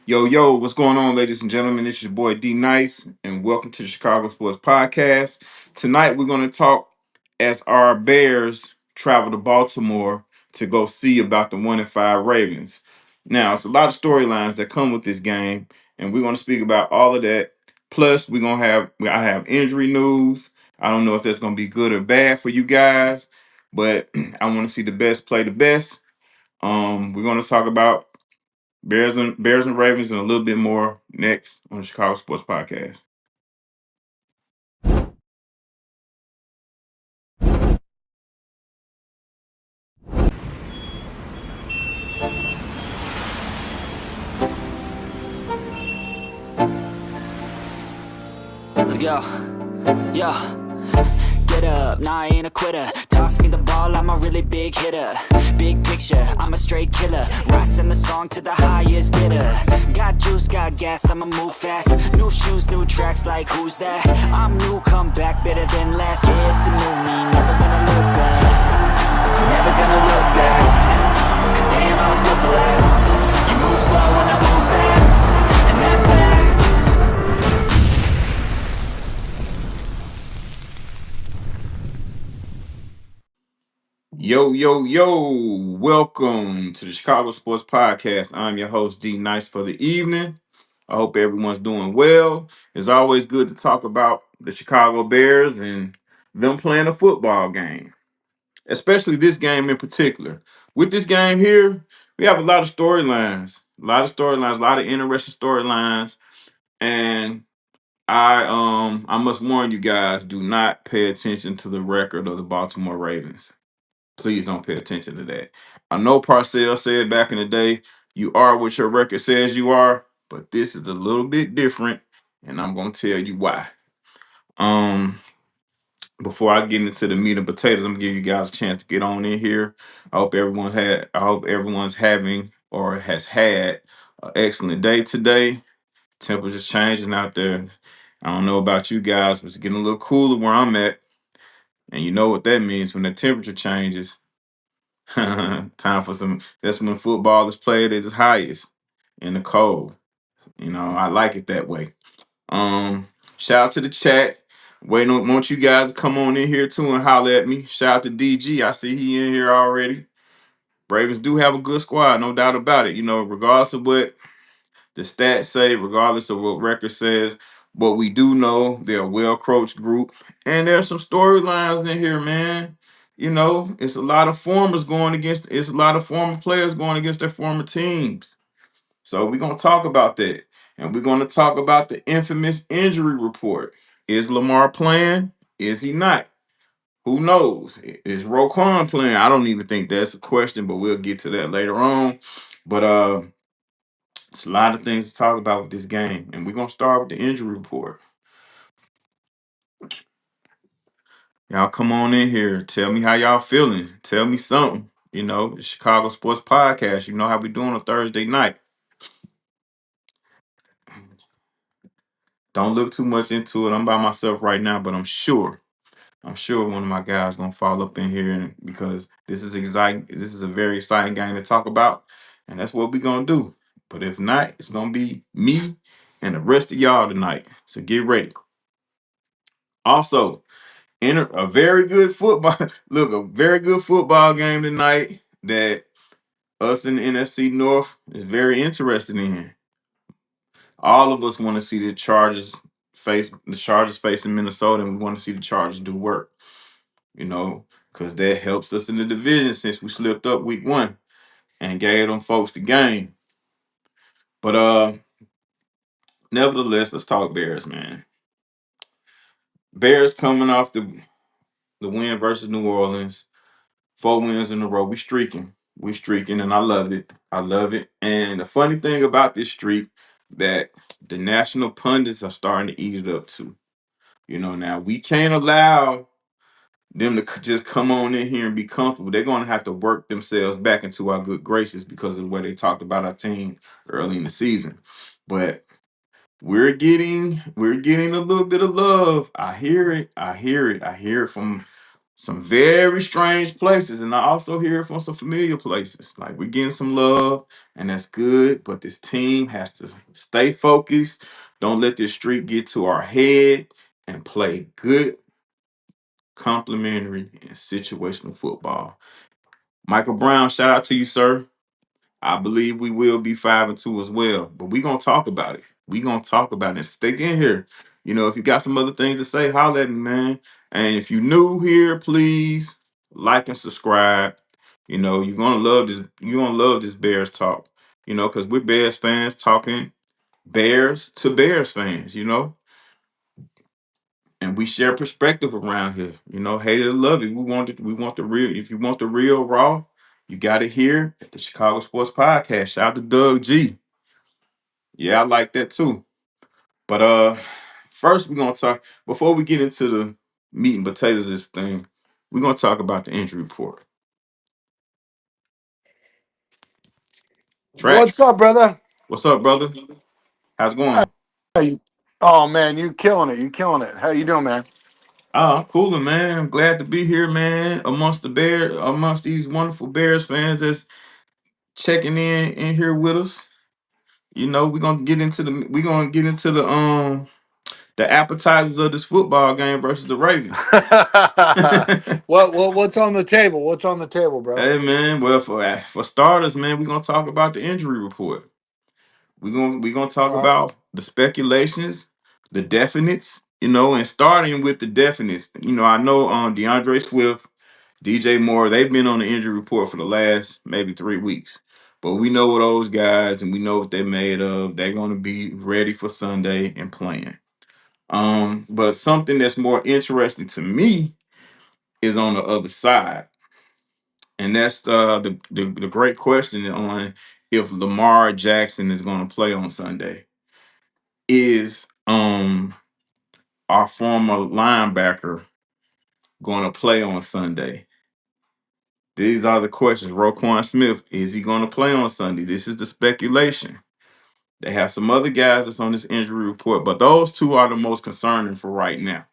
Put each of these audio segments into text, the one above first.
Yo, what's going on, ladies and gentlemen? This is your boy D Nice, and welcome to the Chicago Sports Podcast. Tonight, we're going to talk as our Bears travel to Baltimore to go see about the 1-5 Ravens. Now, it's a lot of storylines that come with this game, and we're going to speak about all of that. Plus, I have injury news. I don't know if that's going to be good or bad for you guys, but I want to see the best play the best. We're going to talk about Bears and Ravens and a little bit more next on the Chicago Sports Podcast. Let's go. Yo. Get up, nah, I ain't a quitter. Toss me the ball, I'm a really big hitter. Big picture, I'm a straight killer. Rising the song to the highest bidder. Got juice, got gas, I'ma move fast. New shoes, new tracks, like who's that? I'm new, come back, better than last. Yeah, it's a new me, never gonna look back. Never gonna look back. Cause damn, I was built to last. You move slow and I move fast. And that's facts. Yo, welcome to the Chicago Sports Podcast. I'm your host, D Nice, for the evening. I hope everyone's doing well. It's always good to talk about the Chicago Bears and them playing a football game, especially this game in particular. With this game here, we have a lot of storylines, a lot of interesting storylines, and I must warn you guys, do not pay attention to the record of the Baltimore Ravens. Please don't pay attention to that. I know Parcells said back in the day, you are what your record says you are, but this is a little bit different, and I'm gonna tell you why. Um, Before I get into the meat and potatoes, I'm gonna give you guys a chance to get on in here. I hope everyone's having or has had an excellent day today. Temperature's changing out there. I don't know about you guys, but it's getting a little cooler where I'm at. And you know what that means when the temperature changes. That's when football is played at its highest in the cold. I like it that way. Shout out to the chat. Want you guys to come on in here too and holler at me. Shout out to DG. I see he in here already. Ravens do have a good squad, no doubt about it. Regardless of what the stats say, regardless of what record says, what we do know, they're a well-coached group. And there's some storylines in here, man. It's a lot of former players going against their former teams. So we're gonna talk about that. And we're gonna talk about the infamous injury report. Is Lamar playing? Is he not? Who knows? Is Roschon playing? I don't even think that's a question, but we'll get to that later on. But it's a lot of things to talk about with this game. And we're gonna start with the injury report. Y'all come on in here. Tell me how y'all feeling. Tell me something. The Chicago Sports Podcast. You know how we doing on Thursday night. Don't look too much into it. I'm by myself right now, but I'm sure one of my guys gonna fall up in here because this is exciting. This is a very exciting game to talk about, and that's what we're gonna do. But if not, it's gonna be me and the rest of y'all tonight. So get ready. Also, enter a very good football. Look, a very good football game tonight that us in the NFC North is very interested in. All of us want to see the Chargers facing Minnesota, and we want to see the Chargers do work. Because that helps us in the division since we slipped up week 1 and gave them folks the game. But nevertheless, let's talk Bears, man. Bears coming off the win versus New Orleans, 4 wins in a row. We streaking, and I love it. I love it. And the funny thing about this streak that the national pundits are starting to eat it up too. Now we can't allow them to just come on in here and be comfortable. They're going to have to work themselves back into our good graces because of the way they talked about our team early in the season. But we're getting a little bit of love. I hear it from some very strange places, and I also hear from some familiar places. Like we're getting some love, and that's good. But this team has to stay focused. Don't let this streak get to our head, and play good, complementary, and situational football. Michael Brown, shout out to you, sir. I believe we will be 5-2 as well, but we're gonna talk about it. We're gonna talk about it. Stick in here. You know, if you got some other things to say, holler at me, man. And if you new here, please like and subscribe. You know, you're gonna love this. You're gonna love this Bears talk. You know, because we're Bears fans talking Bears to Bears fans. You know, and we share perspective around here. You know, hate it or love it. We want it. We want the real. If you want the real raw, you got it here at the Chicago Sports Podcast. Shout out to Doug G. Yeah, I like that too. But first we're gonna talk before we get into the meat and potatoes of this thing. We're gonna talk about the injury report. What's Tracks. up, brother? What's up, brother? How's it going? Hey, oh man, you killing it! You killing it! How you doing, man? Oh, I'm cooling, man. I'm glad to be here, man. Amongst these wonderful Bears fans that's checking in here with us. You know, we're gonna get into the appetizers of this football game versus the Ravens. What's on the table? What's on the table, bro? Hey man, well for starters, man, we're gonna talk about the injury report. We're gonna talk All right. about the speculations, the definites, you know, and starting with the definites. You know, I know DeAndre Swift, DJ Moore, they've been on the injury report for the last maybe 3 weeks. But we know what those guys and we know what they're made of. They're gonna be ready for Sunday and playing. But something that's more interesting to me is on the other side. And that's the great question on if Lamar Jackson is going to play on Sunday. Is our former linebacker going to play on Sunday? These are the questions. Roquan Smith, is he going to play on Sunday? This is the speculation. They have some other guys that's on this injury report, but those two are the most concerning for right now.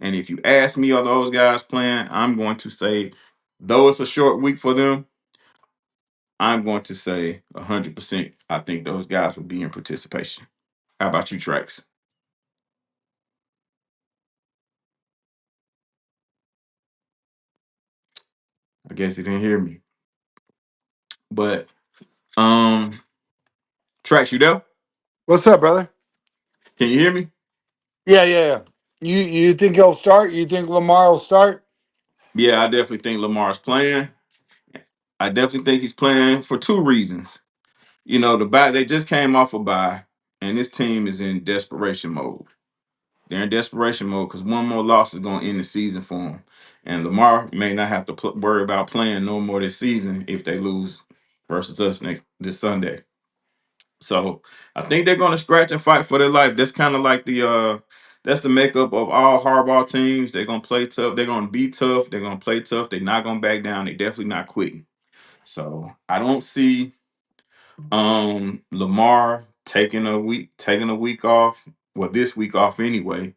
And if you ask me, are those guys playing? I'm going to say, though it's a short week for them, I'm going to say 100%. I think those guys will be in participation. How about you, Trax? I guess he didn't hear me. But Trax, you there? What's up, brother? Can you hear me? Yeah. You think he'll start? You think Lamar will start? Yeah, I definitely think Lamar's playing. I definitely think he's playing for two reasons. You know, the bye they just came off a bye, and this team is in desperation mode. They're in desperation mode because one more loss is going to end the season for them. And Lamar may not have to worry about playing no more this season if they lose versus us this Sunday. So I think they're going to scratch and fight for their life. That's kind of like that's the makeup of all Harbaugh teams. They're going to play tough. They're going to be tough. They're going to play tough. They're not going to back down. They're definitely not quitting. So I don't see Lamar taking a week off. Well, this week off anyway.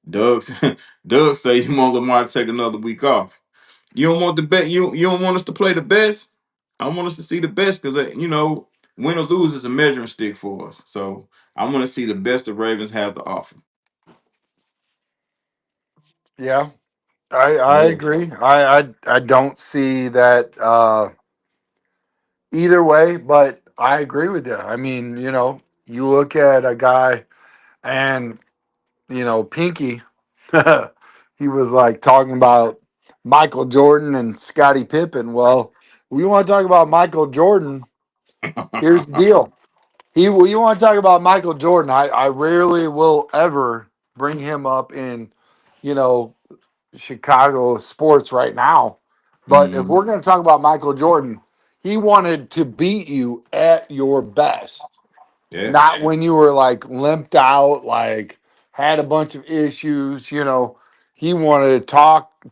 Doug Doug say you want Lamar to take another week off. You don't want the bet. You don't want us to play the best. I want us to see the best because win or lose is a measuring stick for us. So I want to see the best the Ravens have to offer. Yeah, I Yeah. agree. I don't see that either way, but I agree with you. I mean, you look at a guy and Pinky, he was like talking about Michael Jordan and Scottie Pippen. Well, we want to talk about Michael Jordan. Here's the deal. You want to talk about Michael Jordan. I rarely will ever bring him up in, you know, Chicago sports right now. But if Mhm. we're going to talk about Michael Jordan, he wanted to beat you at your best. Yeah. Not when you were like limped out, like had a bunch of issues, He wanted to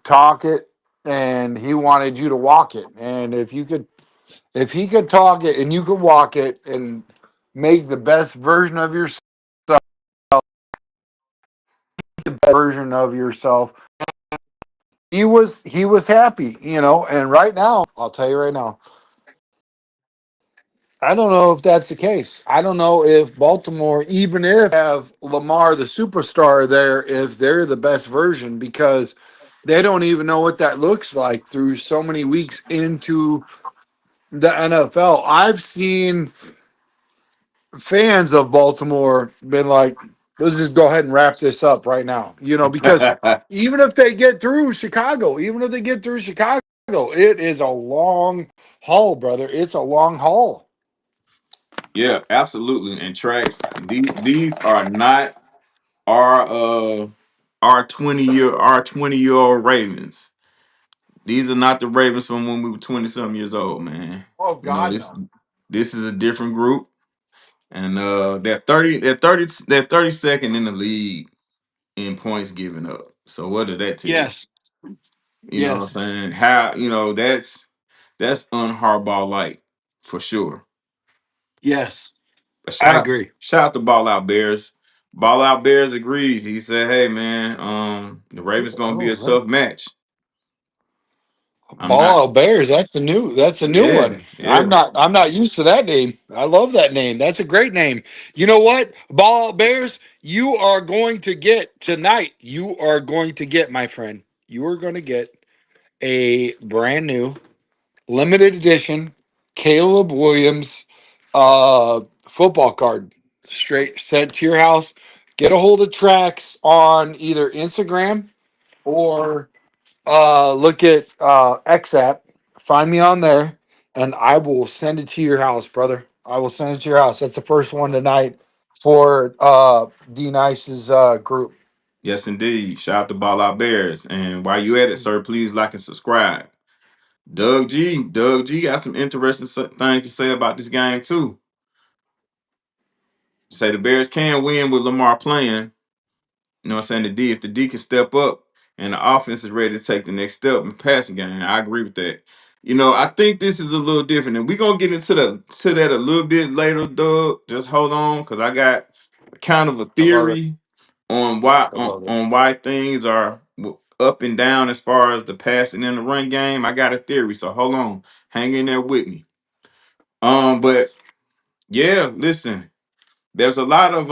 talk it and he wanted you to walk it. And if he could talk it and you could walk it and make the best version of yourself, the best version of yourself, he was happy, and right now, I'll tell you right now, I don't know if that's the case. I don't know if Baltimore, even if have Lamar the superstar there, if they're the best version, because they don't even know what that looks like through so many weeks into the NFL. I've seen fans of Baltimore been like, let's just go ahead and wrap this up right now, because even if they get through Chicago, it is a long haul, brother. It's a long haul. Yeah, absolutely. And tracks, these are not our our 20-year old Ravens. These are not the Ravens from when we were 20 some years old, man. Oh You know, God, this no. this is a different group. And they're 32nd in the league in points given up. So what did that tell you? Yes, You know what I'm yes, saying? How, that's unharball like for sure. yes. But I agree. shout out to Ball Out Bears. Ball Out Bears agrees. He said, "Hey man, the Who Ravens the gonna be hell a is that? tough match. I'm not. Ball Bears. That's a new Yeah, one. I'm yeah. not I'm not used to that name. I love that name. That's a great name. You know what? Ball Bears, you are going to get tonight. You are going to get, my friend. You are going to get a brand new limited edition Caleb Williams football card straight sent to your house. Get a hold of tracks on either Instagram or look at X app. Find me on there, and I will send it to your house, brother. I will send it to your house. That's the first one tonight for D Nice's group. Yes, indeed. Shout out to Ball Out Bears. And while you at it, sir, please like and subscribe. Doug G got some interesting things to say about this game too. Say the Bears can win with Lamar playing. You know what I'm saying? If the D can step up and the offense is ready to take the next step in passing game, I agree with that. I think this is a little different, and we're gonna get into that a little bit later, Doug. Just hold on, because I got kind of a I love it. theory on why I love it. why things are up and down as far as the passing and the run game. I got a theory, so hold on, hang in there with me. But yeah, listen, there's a lot of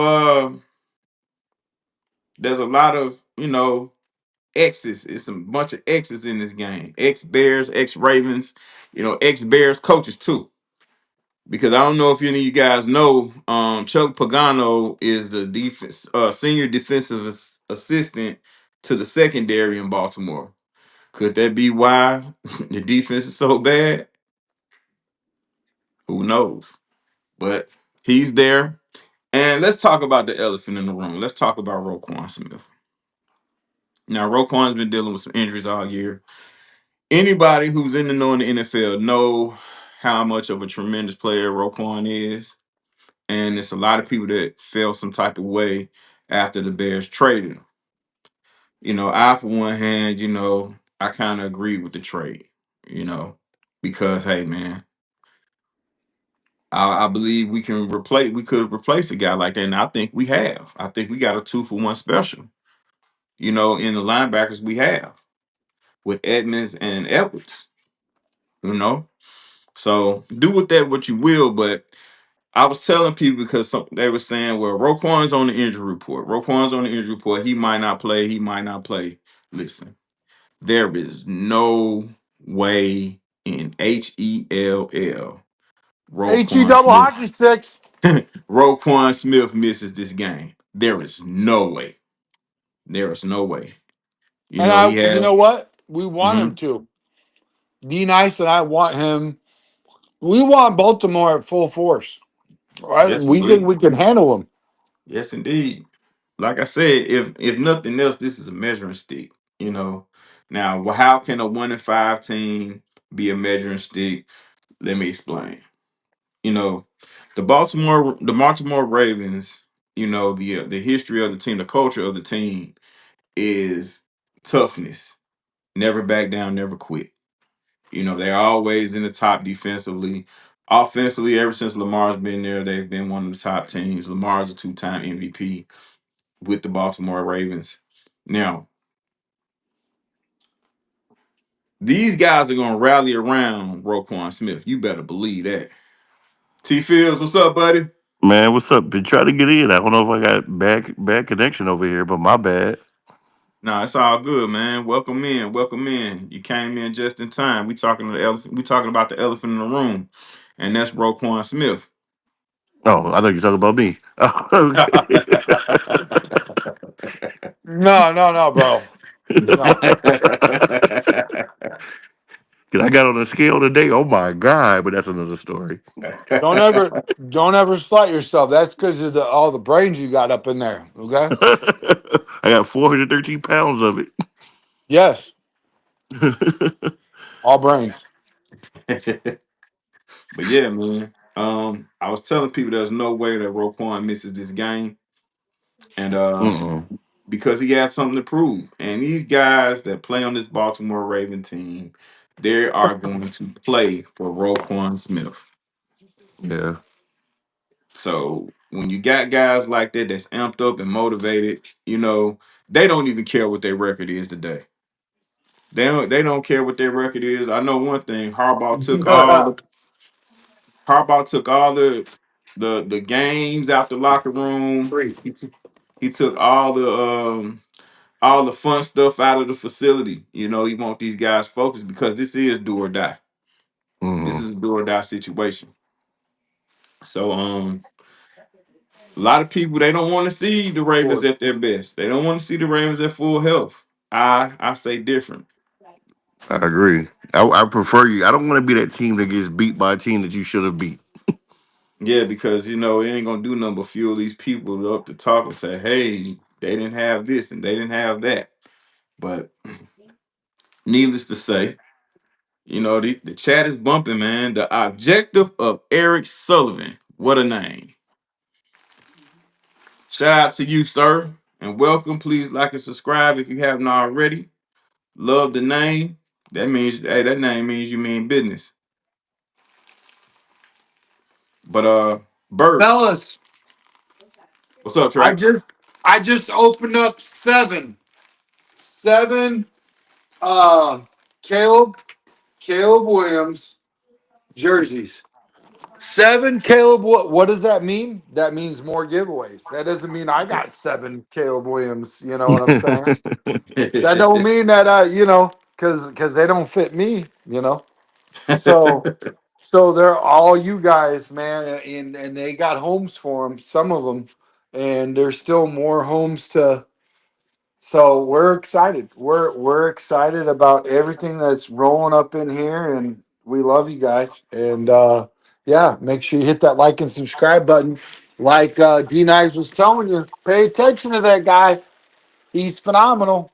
X's. It's a bunch of X's in this game. Ex Bears, ex Ravens, ex Bears coaches too. Because I don't know if any of you guys know, Chuck Pagano is the senior defensive assistant to the secondary in Baltimore. Could that be why the defense is so bad? Who knows? But he's there. And let's talk about the elephant in the room. Let's talk about Roquan Smith. Now, Roquan's been dealing with some injuries all year. Anybody who's in the know in the NFL know how much of a tremendous player Roquan is. And it's a lot of people that felt some type of way after the Bears traded him. I for one hand, I kind of agreed with the trade, because hey man, I believe we could have replaced a guy like that. And I think we have. I think we got a 2-for-1 special, in the linebackers we have with Edmonds and Edwards, you know. So do with that what you will, but I was telling people because they were saying, well, Roquan's on the injury report. Roquan's on the injury report. He might not play. He might not play. Listen, there is no way in HELL HE Roquan double Smith hockey sticks. Roquan Smith misses this game. There is no way. There is no way. And He you has. know what? We want him Mhm. to. D Nice and I want him. We want Baltimore at full force. Right? Yes, We think indeed. we can handle him. Yes, indeed. Like I said, if nothing else, this is a measuring stick. You know. Now, how can a 1-5 team be a measuring stick? Let me explain. You know, the Baltimore Ravens. The history of the team, the culture of the team is toughness. Never back down, never quit. They're always in the top defensively. Offensively, ever since Lamar's been there, they've been one of the top teams. Lamar's a two-time MVP with the Baltimore Ravens. Now, These guys are gonna rally around Roquan Smith. You better believe that. T Fields, what's up, buddy? Man, what's up? Been trying to get in. I don't know if I got bad connection over here, but my bad. Nah, it's all good, man. Welcome in, welcome in. You came in just in time. We talking to the elephant. We talking about the elephant in the room, and that's Roquan Smith. Oh, I know you're talking about me. Oh, No, no, no, bro. No. because I got on a scale today. Oh my god! But that's another story. Don't ever don't ever slight yourself. That's because of all the brains you got up in there. Okay? I got 413 pounds of Yes. it. All brains. But yeah, man. I was telling people there's no way that Roquan misses this game, and Mm-mm. because he has something to prove. And these guys that play on this Baltimore Raven team, they are going to play for Roquan Smith. Yeah, So when you got guys like that that's amped up and motivated, they don't even care what their record is today. They don't care what their record is. I know one thing, Harbaugh took all the games out the locker room. Three. He took all the fun stuff out of the facility. He want these guys focused because this is do or die. This mm-hmm. is a do or die situation. So a lot of people they don't want to see the Ravens Four. at their best. They don't want to see the Ravens at full health. I say different. I agree. I prefer you. I don't want to be that team that gets beat by a team that you should have beat. Yeah, because it ain't gonna do nothing but fuel these people up to talk and say, hey, they didn't have this and they didn't have that. But needless to say, the chat is bumping, man. The objective of Eric Sullivan. What a name. Shout out to you, sir, and welcome. Please like and subscribe if you haven't already. Love the name. That name means you mean business. But Bert, Fellas, what's up, I Trey? just I just opened up seven uh Caleb Caleb Williams jerseys. Seven Caleb. What does that mean? That means more giveaways. That doesn't mean I got seven Caleb Williams. You know what I'm saying? That don't mean that because they don't fit me. So they're all you guys, man, and they got homes for them. Some of them, and there's still more homes to. So we're excited. We're excited about everything that's rolling up in here, and we love you guys. And yeah, make sure you hit that like and subscribe button. Like D Nice was telling you, pay attention to that guy. He's phenomenal.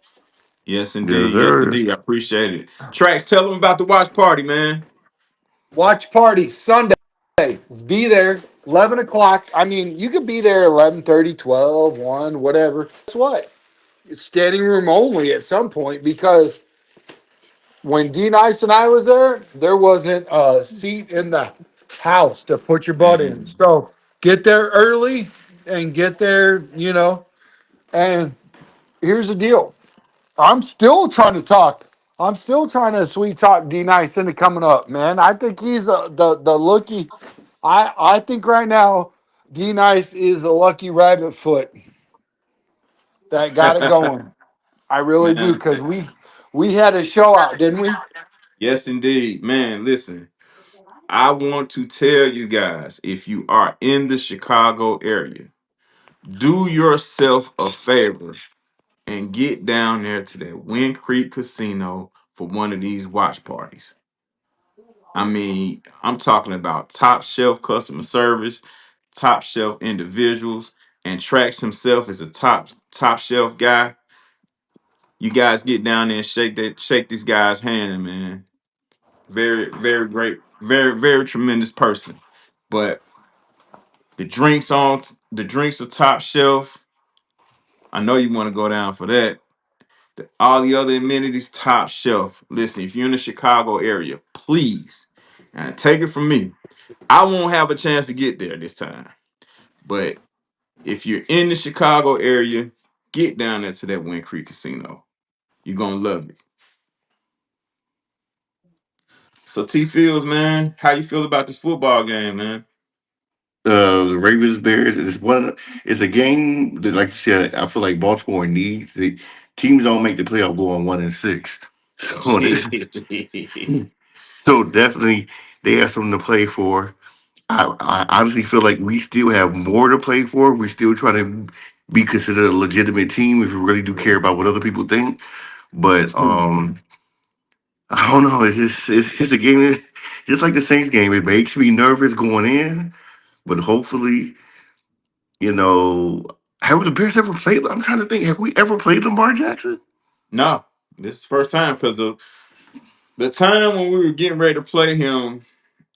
Yes, Yes, indeed. Yes, sir. indeed. I appreciate it. Trax, tell them about the watch party, man. Watch party Sunday. Be there 11 o'clock. I mean, you could be there 11:30, 12, 1, whatever. Guess what? It's standing room only at some point because when D Nice and I was there wasn't a seat in the house to put your butt in. Man. So get there early and get there, And here's the deal. I'm still trying to talk. I'm still trying to sweet talk D Nice into coming up, man. I think he's the lucky. I think right now D Nice is a lucky rabbit foot that got it going. I really do Man. because we had a show out, didn't we? Yes, indeed. Man, listen. I want to tell you guys, if you are in the Chicago area, do yourself a favor and get down there to that Wind Creek Casino for one of these watch parties. I mean, I'm talking about top shelf customer service, top shelf individuals, and Trax himself is a top shelf guy. You guys get down there and shake this guy's hand, man. Very, very great, very, very tremendous person. But the drinks are top shelf. I know you want to go down for that. All the other amenities top shelf. Listen, if you're in the Chicago area, please, and take it from me. I won't have a chance to get there this time. But if you're in the Chicago area, get down there to that Wind Creek Casino. You're gonna love it. So T Fields, man, how you feel about this football game, man? The Ravens Bears is one. It's a game that, like you said, I feel like Baltimore needs. The teams don't make the playoff going 1-6, so so definitely they have something to play for. I honestly feel like we still have more to play for. We're still trying to be considered a legitimate team if we really do care about what other people think. But I don't know. It's a game just like the Saints game. It makes me nervous going in, but hopefully, you know, have the Bears ever played? I'm trying to think. Have we ever played Lamar Jackson? No, this is the first time because the time when we were getting ready to play him,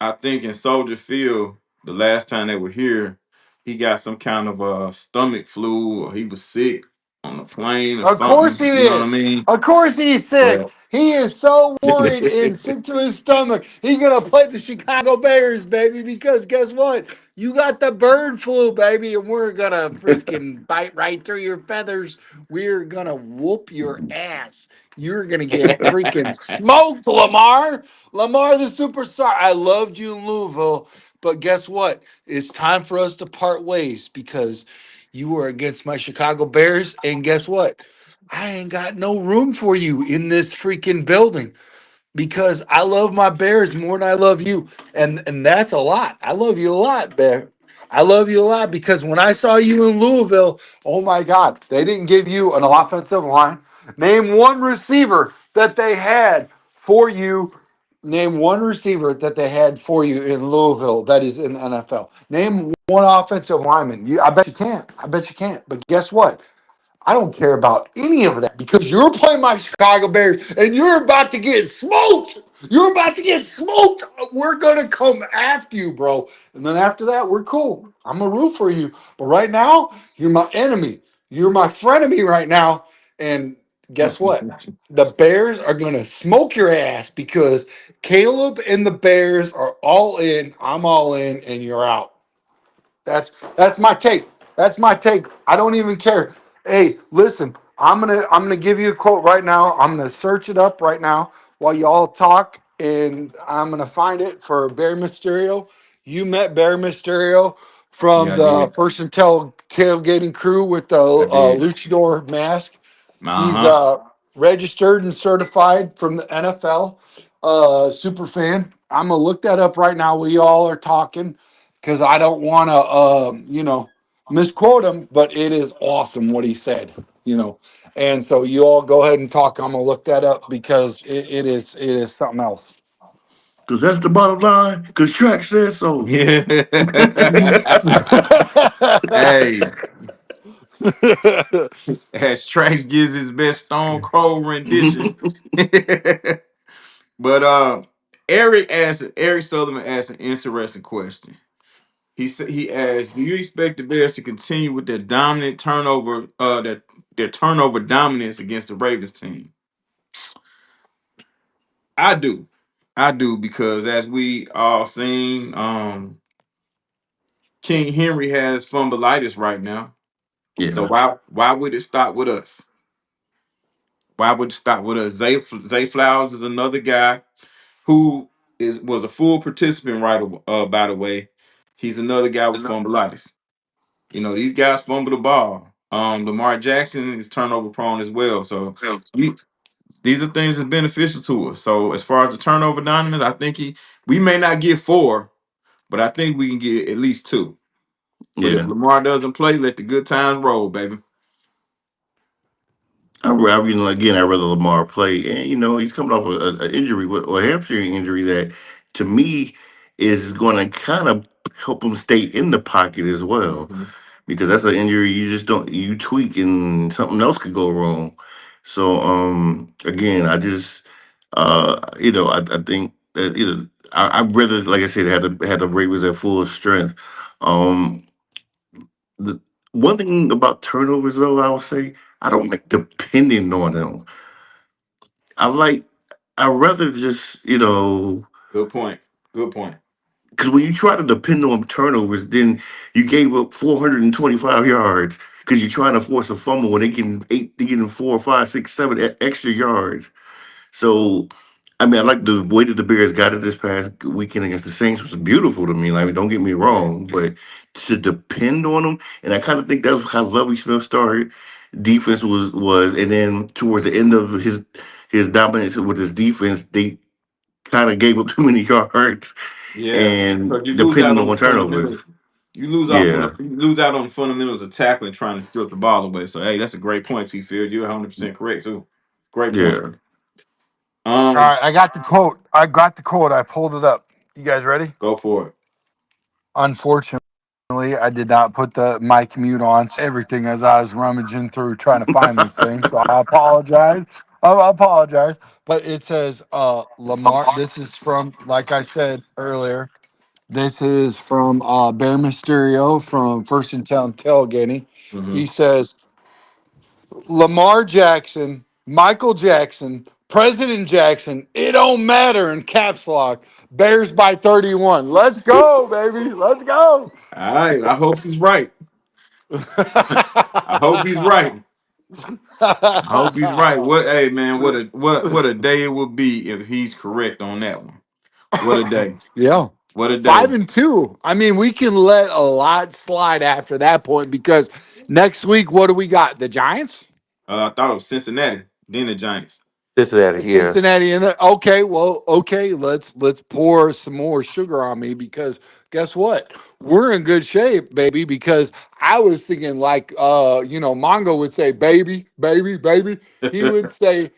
I think in Soldier Field, the last time they were here, he got some kind of a stomach flu or he was sick on the plane or Of course something. he You know what I is. mean? Of course he's sick. But He is so worried and sick to his stomach. He's gonna play the Chicago Bears, baby, because guess what? You got the bird flu, baby, and we're gonna freaking bite right through your feathers. We're gonna whoop your ass. You're gonna get freaking smoked, Lamar. Lamar the superstar. I loved you in Louisville, but guess what? It's time for us to part ways because you were against my Chicago Bears, and guess what? I ain't got no room for you in this freaking building because I love my Bears more than I love you. And that's a lot. I love you a lot, Bear. I love you a lot because when I saw you in Louisville, oh my God, they didn't give you an offensive line. Name one receiver that they had for you. Name one receiver that they had for you in Louisville that is in the NFL. Name one offensive lineman. I bet you can't. I bet you can't. But guess what? I don't care about any of that because you're playing my Chicago Bears and you're about to get smoked. You're about to get smoked. We're going to come after you, bro. And then after that, we're cool. I'm going to root for you. But right now, you're my enemy. You're my frenemy right now. And guess what? The Bears are going to smoke your ass because Caleb and the Bears are all in. I'm all in, and you're out. That's my take. That's my take. I don't even care. Hey, listen, I'm gonna give you a quote right now. I'm gonna search it up right now while y'all talk, and I'm gonna find it for Barry Mysterio. You met Barry Mysterio from yeah, I the did. first and tailgating crew with the I did. luchador mask. He's Uh-huh. registered and certified from the NFL. Super fan. I'm gonna look that up right now. We all are talking because I don't want to, misquote him. But it is awesome what he said. And so you all go ahead and talk. I'm gonna look that up because it is something else. Because that's the bottom line. Because track says so. Yeah. Hey, as Trax gives his best Stone Cold rendition. But Eric Sutherland asked an interesting question. He asked, "Do you expect the Bears to continue with their dominant turnover, their turnover dominance against the Ravens team?" I do, I do because as we all seen, King Henry has fumbleitis right now. So Yeah. why would it stop with us? Why would it stop with us? Zay Flowers is another guy who was a full participant, right? By the way, he's another guy with fumbleitis. These guys fumble the ball. Lamar Jackson is turnover prone as well. So we, these are things that's beneficial to us. So as far as the turnover dominance, I think we may not get four, but I think we can get at least two. But if Yeah. Lamar doesn't play, let the good times roll, baby. Again, I rather Lamar play, and he's coming off a injury, or a hamstring injury that, to me, is going to kind of help him stay in the pocket as well, Mhm. because that's an injury you just don't you tweak and something else could go wrong. So, again, I think that I'd rather, like I said, had the Ravens at full strength. Um, the one thing about turnovers, though, I would say I don't like depending on them. I like I rather just Good point. Good point. because when you try to depend on turnovers, then you gave up 425 yards because you're trying to force a fumble when they getting 4, 5, 6, 7 extra yards. So I mean, I like the way that the Bears got it this past weekend against the Saints was beautiful to me. Like, don't get me wrong, but to depend on them, and I kind of think that was how Lovie Smith started. Defense was, and then towards the end of his dominance with his defense, they kind of gave up too many yards Yeah, and but you lose out depending on the on turnovers. fundamentals. You lose off on Yeah, the you lose out on the fundamentals of tackling, trying to strip the ball away. So hey, that's a great point, T. Field. You're 100% correct too. Great point. yeah. All Um, right, I got the quote. I got the quote. I pulled it up. You guys ready? go for it. Unfortunately, I did not put the mic mute on everything as I was rummaging through trying to find this thing. So I apologize. I apologize. But it says Lamar. This is from, like I said earlier, this is from Bear Mysterio from First and Town Tailgating. Mm-hmm. He says, Lamar Jackson, Michael Jackson, President Jackson, it don't matter in caps lock. Bears by 31. Let's go, baby. Let's go. All right. I hope he's right. I hope he's right. I hope he's right. What? Hey, man. What a day it would be if he's correct on that one. What a day. Yeah. What a day. 5-2. I mean, we can let a lot slide after that point because next week, what do we got? The Giants? I thought it was Cincinnati, then the Giants. Cincinnati, yeah. Cincinnati in there. Okay, well, okay, let's pour some more sugar on me because guess what? We're in good shape, baby. Because I was thinking like Mongo would say baby, baby, baby. He would say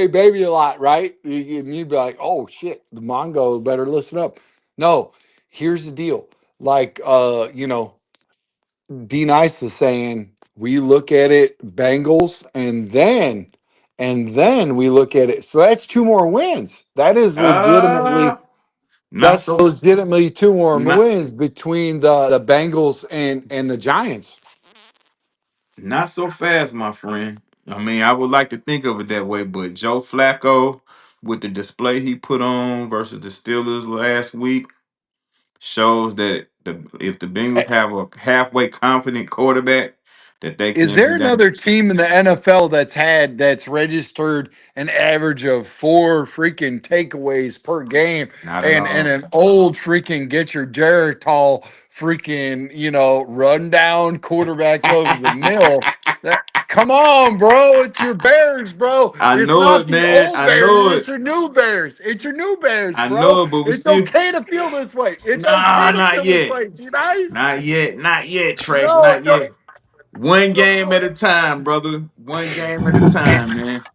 baby a lot, right? And you'd be like, oh shit, the Mongo better listen up. No, here's the deal. Like D Nice is saying we look at it Bengals and then we look at it. So that's two more wins. Ah, not That's so. legitimately two more Not wins between the Bengals and the Giants. not so fast, my friend. I mean, I would like to think of it that way, but Joe Flacco, with the display he put on versus the Steelers last week, shows that if the Bengals have a halfway confident quarterback, that they Is can there be done. another team in the NFL that's registered an average of four freaking takeaways per game Not at and all. an old freaking get your Geritol freaking rundown quarterback over the mill? That come on, bro! It's your Bears, bro. I It's know not it, the man. old I Bears. know It's it. your new Bears. It's your new Bears, I bro. know it, but we It's still. okay to feel this way. It's okay Nah, to not feel this yet. way. You guys? Not yet. Not yet, Trash. No, Not no, yet. One game at no. a time, brother. One game at a time, man.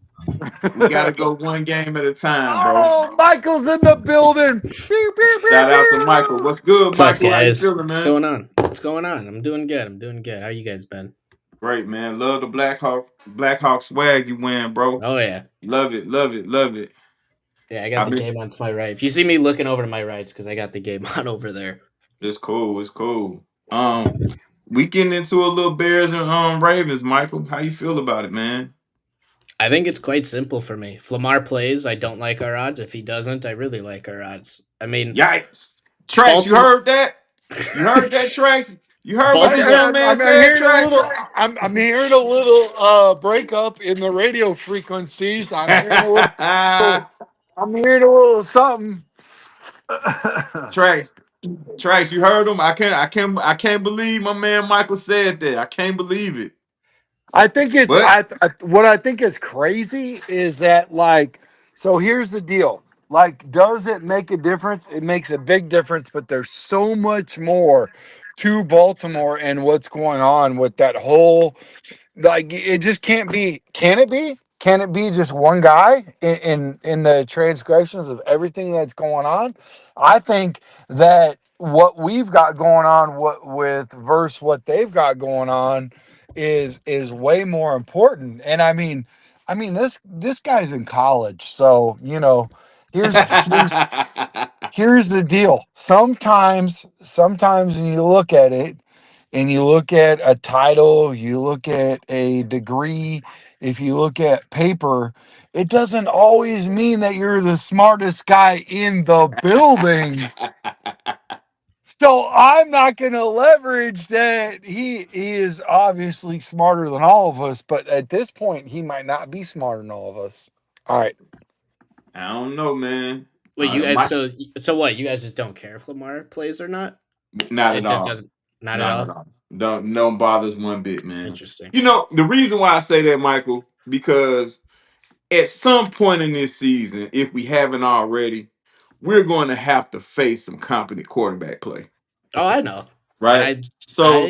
We gotta go one game at a time, bro. Oh, Michael's in the building. Pew, pew, pew, Shout out to Michael. pew. What's good, What's up, Michael? How you guys? feeling, What's man? going on? What's going on? I'm doing good. I'm doing good. How you guys been? Great, man. Love the Black Hawk swag you wearing, bro. Oh yeah, Love it, love it, love it. yeah. I got I the mean, game on to my right. If you see me looking over to my right, it's because I got the game on over there. it's cool. It's cool. We getting into a little Bears and Ravens, Michael. How you feel about it, man? I think it's quite simple for me. If Lamar plays, I don't like our odds. If he doesn't, I really like our odds. I mean, Yikes. Trax, you Baltimore. heard that? You heard that, Trax? You heard what this Baltimore. young man I'm said, hearing a Trax? little. I'm hearing a little breakup in the radio frequencies. I'm hearing a little. I'm hearing a little something. Trax, Trax, you heard him? I can't believe my man Michael said that. I can't believe it. I think it's But what I think is crazy is that like so here's the deal. Like, does it make a difference? It makes a big difference, but there's so much more to Baltimore and what's going on with that whole like it just can't be. Can it be? Can it be just one guy in the transgressions of everything that's going on? I think that what we've got going on with versus what they've got going on is way more important. And I mean this guy's in college, so here's the deal. Sometimes when you look at it and you look at a title, you look at a degree, if you look at paper, it doesn't always mean that you're the smartest guy in the building. So I'm not going to leverage that he is obviously smarter than all of us, but at this point he might not be smarter than all of us. All right. I don't know, man. Wait, you guys. Mike, So what? You guys just don't care if Lamar plays or not? not at It just all. doesn't. Not at Not at all. all. Don't bothers one bit, man. Interesting. You know the reason why I say that, Michael, because at some point in this season, if we haven't already, we're going to have to face some competent quarterback play, Oh, I know. And right? So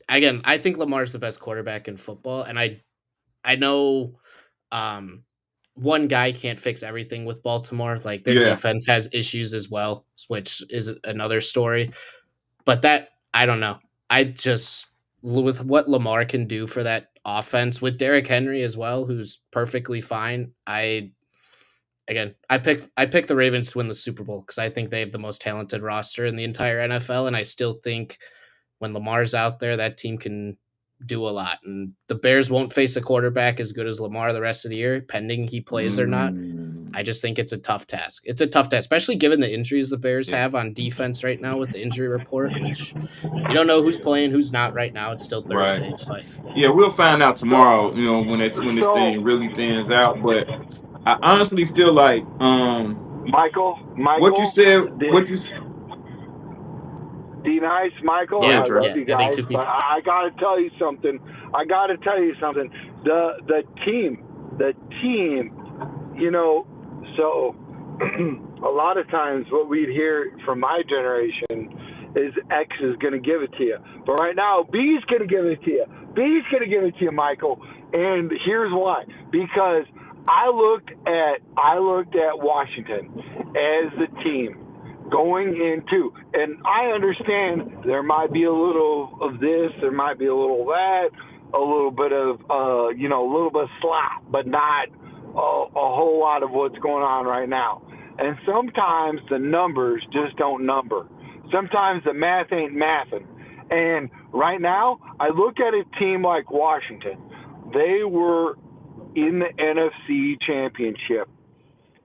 I think Lamar's the best quarterback in football, and I know um one guy can't fix everything with Baltimore. Like their yeah, defense has issues as well, which is another story. But that I don't know. I just with what Lamar can do for that offense with Derrick Henry as well, who's perfectly fine. I picked the Ravens to win the Super Bowl because I think they have the most talented roster in the entire NFL, and I still think when Lamar's out there, that team can do a lot. And the Bears won't face a quarterback as good as Lamar the rest of the year, pending he plays or not. I just think it's a tough task. It's a tough task, especially given the injuries the Bears yeah, have on defense right now with the injury report, which you don't know who's playing, who's not right now. It's still right. Thursday, but Yeah, we'll find out So, tomorrow. You know when this so thing really thins out. But I honestly feel like what you Michael, said, D, what you D Nice, Michael, go yeah, ahead, I Trey. love yeah. you I think guys, two but people. I gotta tell you something. The team, you know, so a lot of times what we'd hear from my generation is X is going to give it to you. But right now, B's going to give it to you. B's going to give it to you, Michael. And here's why. Because I looked at Washington as the team going into, and I understand there might be a little of this, there might be a little of that, a little bit of a little bit of slop, but not a whole lot of what's going on right now. And sometimes the numbers just don't number. Sometimes the math ain't mathing. And right now, I look at a team like Washington. They were in the NFC Championship,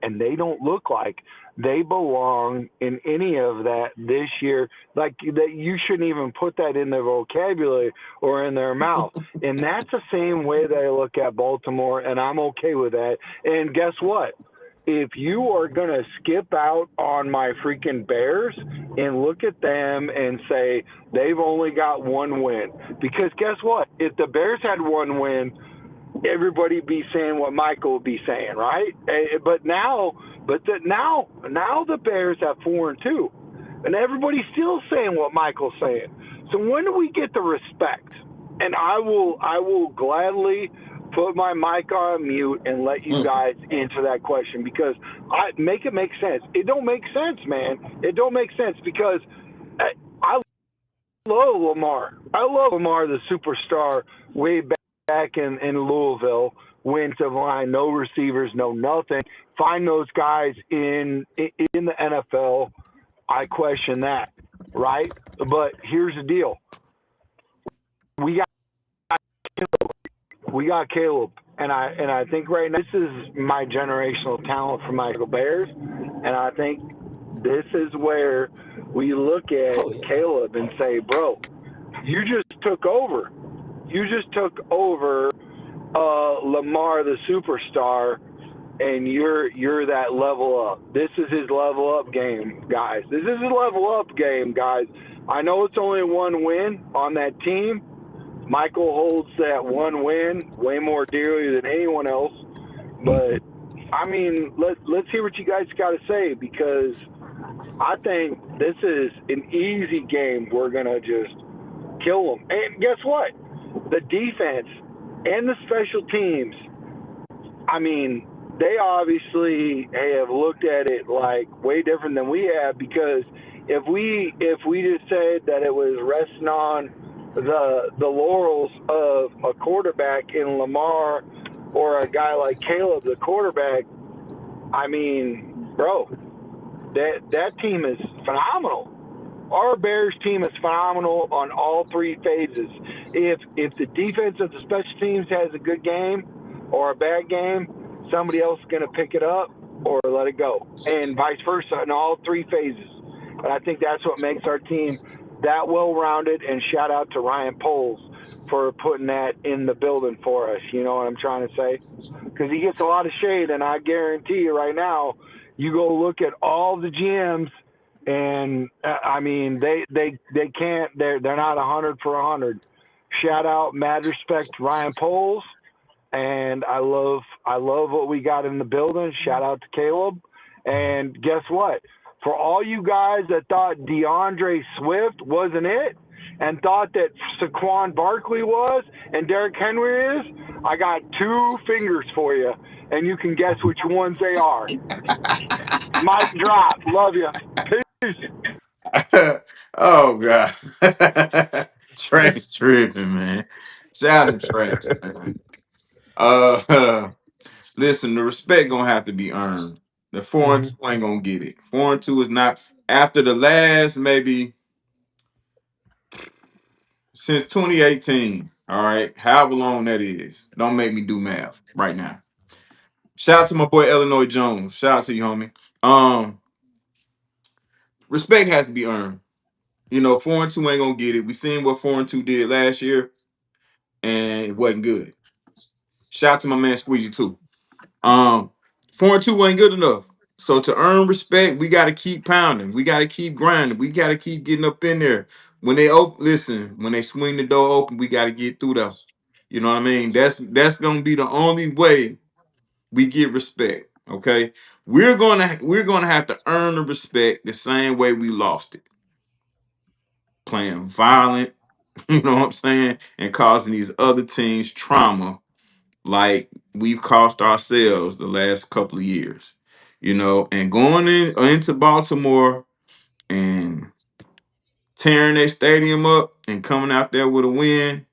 and they don't look like they belong in any of that this year. Like that, you shouldn't even put that in their vocabulary or in their mouth. And that's the same way that I look at Baltimore, and I'm okay with that. And guess what? If you are going to skip out on my freaking Bears and look at them and say they've only got one win, because guess what? If the Bears had one win, everybody be saying what Michael would be saying, right? But now the Bears have 4-2, and everybody's still saying what Michael's saying. So when do we get the respect? And I will gladly put my mic on mute and let you guys answer that question, because I make it make sense. It don't make sense, man. It don't make sense, because I love Lamar. I love Lamar, the superstar, way back in Louisville, went to line, no receivers, no nothing. Find those guys in the NFL. I question that, right? But here's the deal: we got Caleb, and I think right now this is my generational talent for Michael Bears, and I think this is where we look at Caleb and say, bro, you just took over. You just took over Lamar, the superstar, and you're that level up. This is his level up game, guys. This is his level up game, guys. I know it's only one win on that team. Michael holds that one win way more dearly than anyone else. But I mean, let's hear what you guys got to say, because I think this is an easy game. We're gonna just kill them. And guess what? The defense and the special teams, I mean, they obviously have looked at it like way different than we have, because if we just said that it was resting on the laurels of a quarterback in Lamar or a guy like Caleb, the quarterback, I mean, bro, that team is phenomenal. Our Bears team is phenomenal on all three phases. If the defense of the special teams has a good game or a bad game, somebody else is going to pick it up or let it go, and vice versa in all three phases. And I think that's what makes our team that well-rounded. And shout out to Ryan Poles for putting that in the building for us. You know what I'm trying to say? Because he gets a lot of shade, and I guarantee you right now, you go look at all the GMs, and I mean they can't they're not 100 for 100. Shout out, mad respect, Ryan Poles, and I love what we got in the building. Shout out to Caleb, and guess what? For all you guys that thought DeAndre Swift wasn't it, and thought that Saquon Barkley was and Derrick Henry is, I got two fingers for you, and you can guess which ones they are. Mic drop. Love you. Peace. Oh God. Trash tripping, man. Shout out to trash, man. Listen, the respect gonna have to be earned. The 4-2 ain't gonna get it. 4-2 is not after the last maybe since 2018. All right, however long that is. Don't make me do math right now. Shout out to my boy Illinois Jones. Shout out to you, homie. Respect has to be earned. 4-2 ain't gonna get it. We seen what 4-2 did last year, and it wasn't good. Shout out to my man Squeegee too. 4-2 ain't good enough. So to earn respect, we got to keep pounding. We got to keep grinding. We got to keep getting up in there. When they open, listen. When they swing the door open, we got to get through them. You know what I mean? That's gonna be the only way we get respect. Okay, we're gonna have to earn the respect the same way we lost it, playing violent. You know what I'm saying, and causing these other teams trauma like we've cost ourselves the last couple of years, and going into Baltimore and tearing their stadium up and coming out there with a win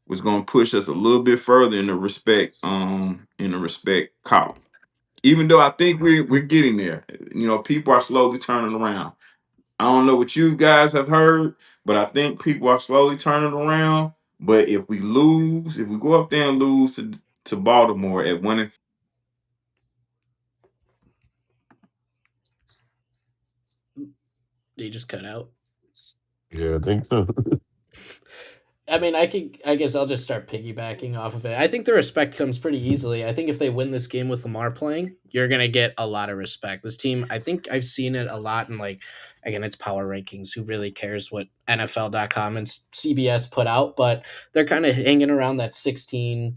was going to push us a little bit further in the respect column. Even though I think we're getting there, people are slowly turning around. I don't know what you guys have heard, but I think people are slowly turning around. But if we go up there and lose to Baltimore at 1-3. They just cut out. Yeah, I think so. I mean, I guess I'll just start piggybacking off of it. I think the respect comes pretty easily. I think if they win this game with Lamar playing, you're gonna get a lot of respect. This team, I think I've seen it a lot in again, it's power rankings. Who really cares what NFL.com and CBS put out? But they're kind of hanging around that 16,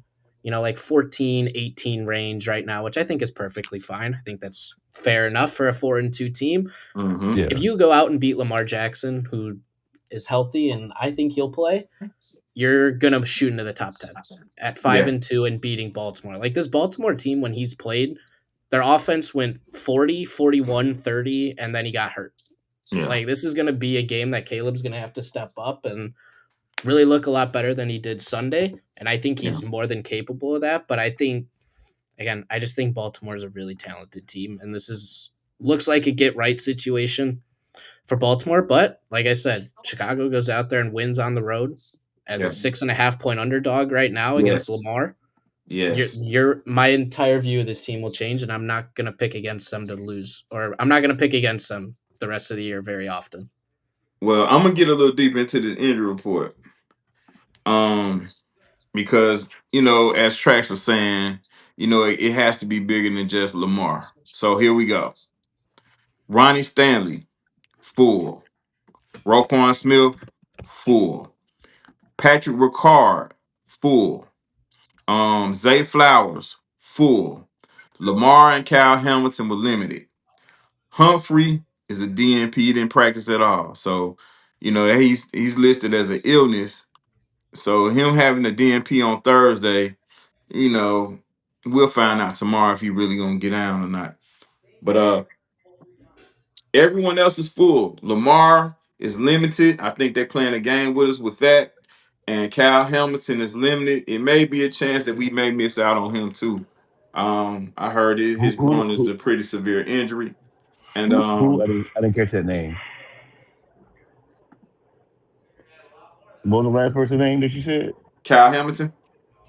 14, 18 range right now, which I think is perfectly fine. I think that's fair enough for a 4-2 team. Mm-hmm. Yeah. If you go out and beat Lamar Jackson, who is healthy and I think he'll play, you're gonna shoot into the top 10 at 5-2 and beating Baltimore. Like this Baltimore team, when he's played, their offense went 40, 41, 30, and then he got hurt. Yeah. Like this is gonna be a game that Caleb's gonna have to step up and really look a lot better than he did Sunday. And I think he's more than capable of that. But I think, again, I just think Baltimore is a really talented team, and this looks like a get right situation for Baltimore. But like I said, Chicago goes out there and wins on the road as a 6.5 point underdog right now against Lamar. Yes. My entire view of this team will change, and I'm not gonna pick against them to lose, or I'm not gonna pick against them the rest of the year very often. Well, I'm gonna get a little deeper into this injury report. Because as Trax was saying, it has to be bigger than just Lamar. So here we go. Ronnie Stanley, full. Roquan Smith, full. Patrick Ricard, full. Zay Flowers, full. Lamar and Kyle Hamilton were limited. Humphrey is a DNP, he didn't practice at all. So, he's listed as an illness. So him having a DNP on Thursday, we'll find out tomorrow if he really gonna get down or not. But everyone else is full. Lamar is limited. I think they're playing a game with us with that. And Kyle Hamilton is limited. It may be a chance that we may miss out on him too. I heard his groin is a pretty severe injury. And Who? I didn't catch that name. What was the last person's name that you said? Kyle Hamilton.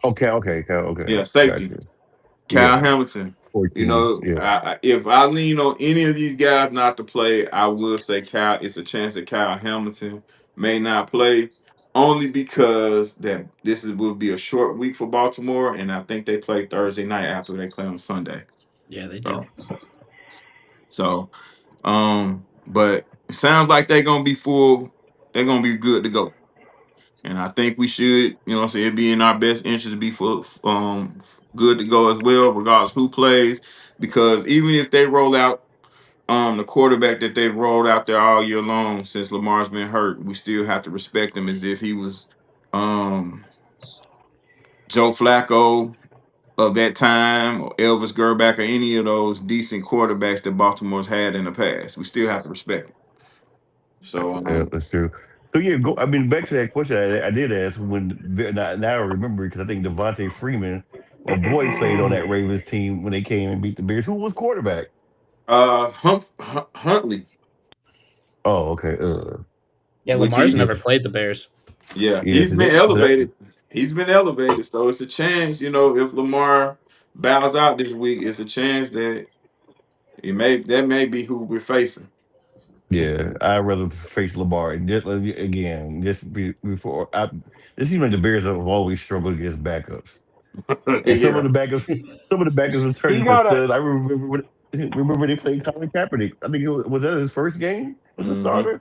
Okay. Yeah, safety. Gotcha. Kyle Yeah. Hamilton. Yeah. If I lean on any of these guys not to play, I will say Cal. It's a chance that Kyle Hamilton may not play, only because that will be a short week for Baltimore, and I think they play Thursday night after they play on Sunday. Yeah, they do. So, but it sounds like they're gonna be full. They're gonna be good to go. And I think we should, you know what I'm saying, it'd be in our best interest to be full, good to go as well, regardless who plays. Because even if they roll out the quarterback that they've rolled out there all year long since Lamar's been hurt, we still have to respect him as if he was um Joe Flacco of that time or Elvis Gerback or any of those decent quarterbacks that Baltimore's had in the past. We still have to respect him. So Yeah, that's true. So yeah, go. I mean, back to that question I did ask when now I remember because I think Devontae Freeman, my boy, played on that Ravens team when they came and beat the Bears. Who was quarterback? Huntley. Oh, okay. Yeah, Which Lamar's he never played the Bears. Yeah, Yeah. he's So been that elevated. He's been elevated. So it's a chance, if Lamar bows out this week, it's a chance that that may be who we're facing. yeah, I'd rather face Lamar and just again before. It seems like the Bears have always struggled against backups, and Yeah. some of the backups have turned He into got a studs. I remember they played Colin Kaepernick. I think was that his first game as a Hmm. starter.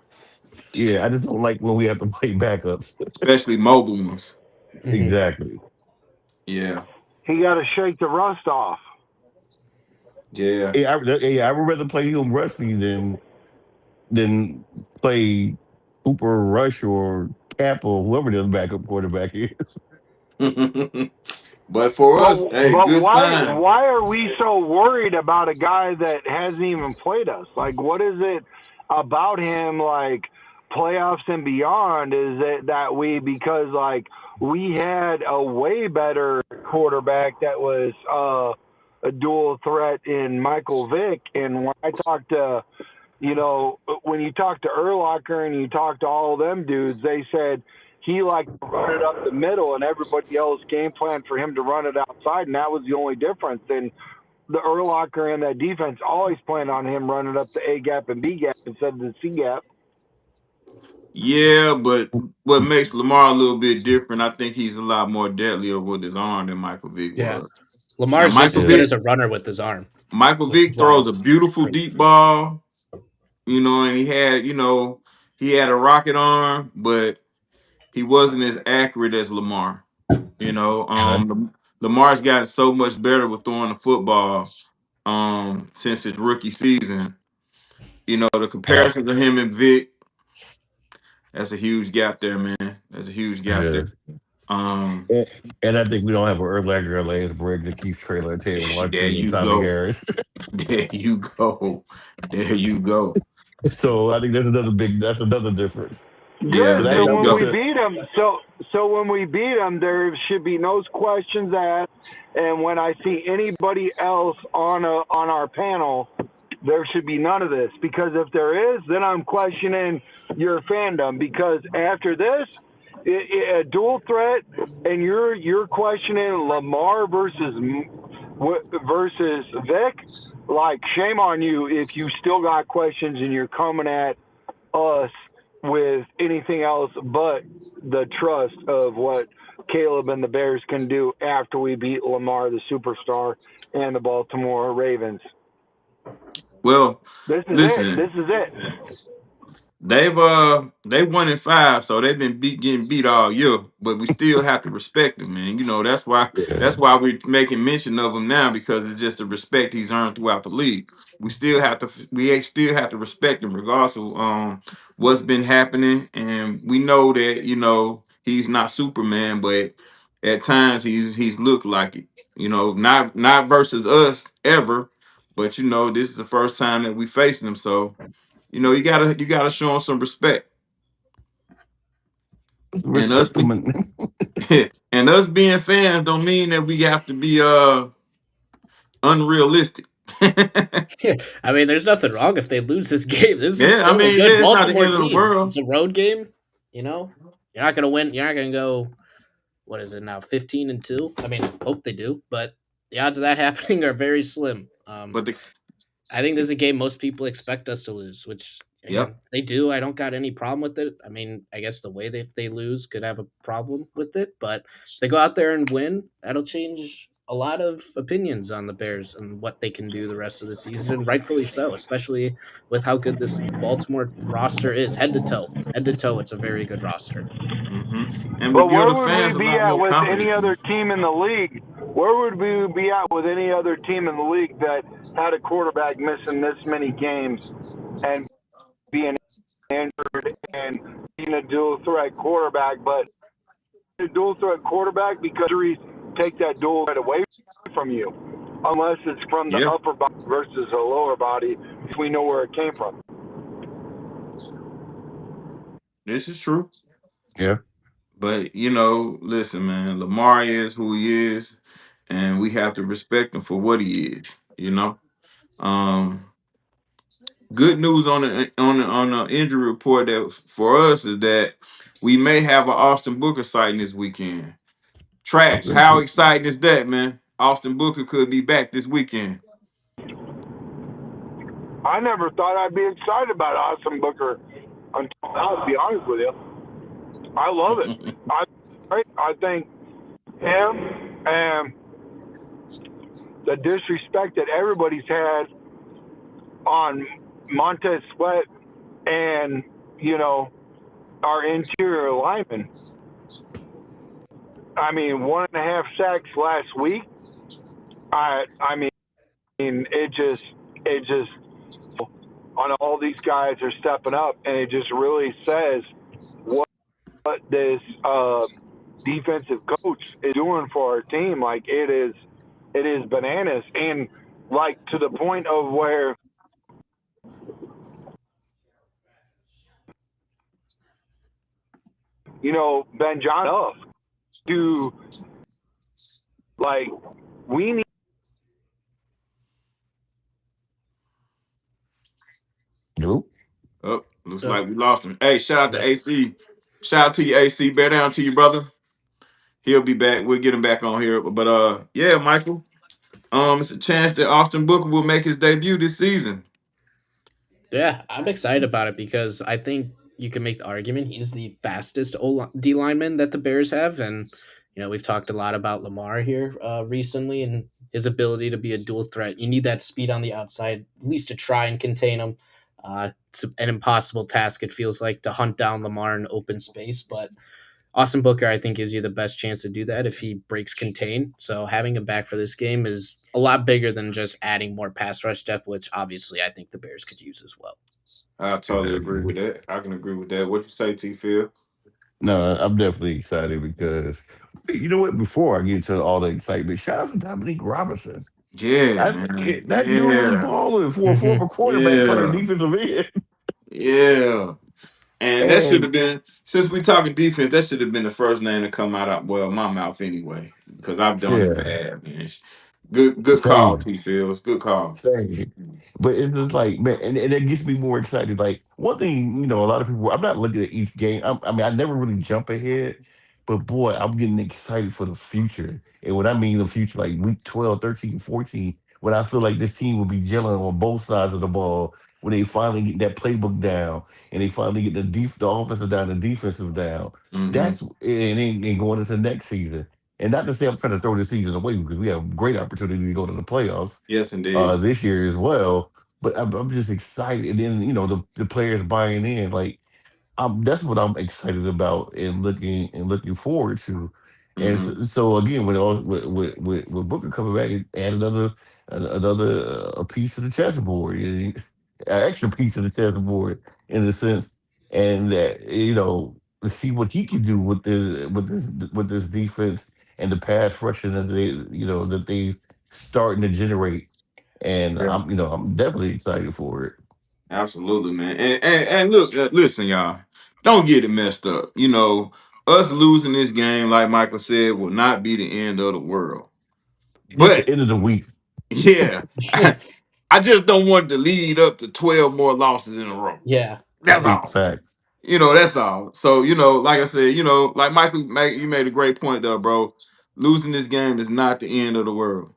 Yeah, I just don't like when we have to play backups. Especially mobile ones. Mhm. Exactly. Yeah. he got to shake the rust off. Yeah. I would rather play him Rusty than play Cooper Rush or Cap or whoever the backup quarterback is. But for But us, hey, but good why sign. are we so worried about a guy that hasn't even played us? Like, what is it about him? Like playoffs and beyond? Is it that because like we had a way better quarterback that was a dual threat in Michael Vick, and when I talked to when you talk to Urlacher and you talk to all of them dudes, they said he liked to run it up the middle and everybody else game planned for him to run it outside, and that was the only difference. And the Urlacher and that defense always planned on him running up the A gap and B gap instead of the C gap. Yeah, but what makes Lamar a little bit different, I think he's a lot more deadlier with his arm than Michael Vick Yeah, was. Now, Lamar's just Michael as good Vick, as a runner with his arm. Michael That's Vick why throws a it's beautiful crazy. deep ball, and he had a rocket arm, but he wasn't as accurate as Lamar. And Lamar's gotten so much better with throwing the football since his rookie season. The I, comparison to him and Vic, that's a huge gap there, man. That's a huge gap there. yes. Um, And, and I think we don't have an Urlacher, Lance Briggs, and Keith Traylor, Ted there Watson, and you Tommy go. Harris. There you go. There you go. So I think that's another difference. Yeah, Good. there Because So you when like I we go. said, beat them, when we beat them, there should be no questions asked. And when I see anybody else on our panel, there should be none of this. Because if there is, then I'm questioning your fandom. Because after this, a dual threat, and you're questioning Lamar versus Vic, like shame on you if you still got questions and you're coming at us with anything else but the trust of what Caleb and the Bears can do after we beat Lamar, the superstar, and the Baltimore Ravens. Well, This is it. listen, This is it. they 1-5, so they've been getting beat all year, but we still have to respect them, man. yeah, That's why we're making mention of him now, because it's just the respect he's earned throughout the league. We still have to respect him regardless of what's been happening, and we know that he's not Superman, but at times he's looked like it. Not versus us ever, but this is the first time that we facing him, so. You gotta show him some respect. And us respect be, them. and us being fans don't mean that we have to be unrealistic. Yeah, I mean, there's nothing wrong if they lose this game. This is Yeah, I still a mean, good yeah, it's not the Baltimore end of the team. world. It's a road game. You're not gonna win. You're not gonna go. What is it now? 15-2. I mean, hope they do, but the odds of that happening are very slim. But the I think this is a game most people expect us to lose, which again, yep. if they do. I don't got any problem with it. I mean, I guess the way if they lose could have a problem with it, but if they go out there and win, that'll change a lot of opinions on the Bears and what they can do the rest of the season, and rightfully so, especially with how good this Baltimore roster is, head to toe. Head to toe, it's a very good roster. And would But give where the would we fans a be lot at more with any confidence. other team in the league? Where would we be at with any other team in the league that had a quarterback missing this many games and being injured and being a dual threat quarterback? But a dual threat quarterback, because injuries take that dual threat away from you, unless it's from the Yeah, upper body versus a lower body, which we know where it came from. this is true. Yeah. But listen, man, Lamar is who he is, and we have to respect him for what he is. Um, good news on the injury report that for us is that we may have an Austin Booker sighting this weekend. Trash. How exciting is that, man? Austin Booker could be back this weekend. I never thought I'd be excited about Austin Booker until now, to be honest with you. I love it. I think him and the disrespect that everybody's had on Montez Sweat and, our interior linemen. I mean, 1.5 sacks last week. I mean, it just on all these guys are stepping up, and it just really says what this defensive coach is doing for our team. Like, it is bananas, and like to the point of where Ben Johnson to like we need. Nope. Oh, looks So, like we lost him. Hey, shout out to yep. AC. Shout out to you, AC. Bear down to you, brother. He'll be back. We'll get him back on here. But yeah, Michael. It's a chance that Austin Booker will make his debut this season. Yeah, I'm excited about it because I think you can make the argument he's the fastest D lineman that the Bears have, and we've talked a lot about Lamar here recently and his ability to be a dual threat. You need that speed on the outside, at least to try and contain him. It's an impossible task. It feels like to hunt down Lamar in open space, but Austin Booker, I think, gives you the best chance to do that if he breaks contain. So having him back for this game is a lot bigger than just adding more pass rush depth, which obviously I think the Bears could use as well. I totally agree with that. I can agree with that. What you say, T. Phil? No, I'm definitely excited because you know what? Before I get into all the excitement, shout out to Dominique Robinson. Yeah, man. That dude was Yeah. balling for a former quarterback playing Yeah. defensive end. Yeah. And that should And have been, since we talking defense, that should have been the first name to come out of my mouth anyway. Because I've done it yeah, bad, man. Good call, same. T. Fields. Good call. Same. But it's just like, man, and it gets me more excited. Like, one thing, a lot of people, I'm not looking at each game. I mean, I never really jump ahead, but boy, I'm getting excited for the future. And when I mean the future, like week 12, 13, 14, when I feel like this team will be gelling on both sides of the ball, when they finally get that playbook down and they finally get the offensive down, the defensive down. Mm-hmm. And going into next season. And not to say I'm trying to throw this season away because we have great opportunity to go to the playoffs Yes, indeed. this year as well. But I'm just excited, and then the players buying in. Like that's what I'm excited about and looking forward to. And Mm-hmm. so again, with Booker coming back, and add another a piece of the chessboard, an extra piece of the chessboard in a sense, and that to see what he can do with this defense and the pass rushing that they starting to generate, and Yeah. I'm definitely excited for it. Absolutely, man. And look, listen, y'all. Don't get it messed up. Us losing this game, like Michael said, will not be the end of the world. Just the But end of the week. yeah, I just don't want to lead up to 12 more losses in a row. Yeah. That's all. Facts. That's all. So, like I said, like Michael, you made a great point though, bro. Losing this game is not the end of the world.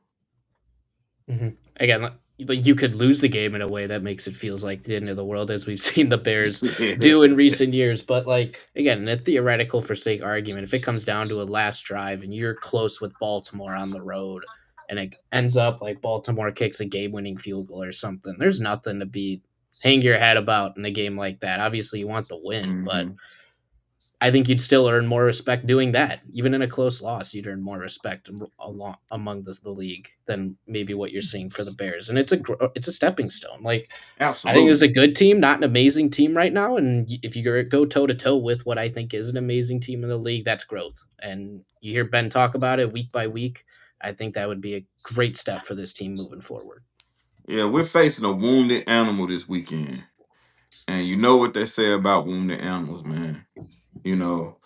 Again, like you could lose the game in a way that makes it feels like the end of the world, as we've seen the Bears do in recent years. But like again, in a theoretical for sake argument, if it comes down to a last drive and you're close with Baltimore on the road, and it ends up like Baltimore kicks a game-winning field goal or something, there's nothing to be hang your head about in a game like that. Obviously, you want the win, but Hmm. I think you'd still earn more respect doing that. Even in a close loss, you'd earn more respect among the league than maybe what you're seeing for the Bears. And it's a stepping stone. Like I think it's Absolutely. a good team, not an amazing team right now. And if you go toe to toe with what I think is an amazing team in the league, that's growth. And you hear Ben talk about it week by week. I think that would be a great step for this team moving forward. Yeah, we're facing a wounded animal this weekend. And you know what they say about wounded animals, man. You know,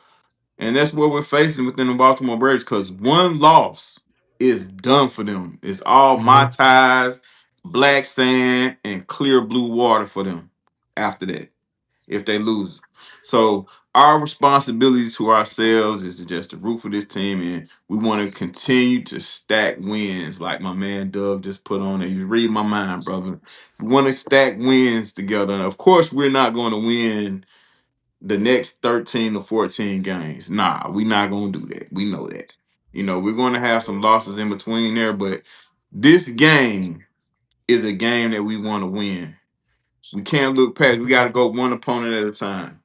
and that's what we're facing within the Baltimore Braves because one loss is done for them. It's all my Mhm. ties, black sand, and clear blue water for them after that if they lose. So our responsibility to ourselves is to just to root for this team, and we want to continue to stack wins, like my man Doug just put on there. You read my mind, brother. We want to stack wins together. And of course, we're not going to win the next 13 to 14 games. Nah, we're not going to do that. We know that. You know, we're going to have some losses in between there, but this game is a game that we want to win. We can't look past. We got to go one opponent at a time.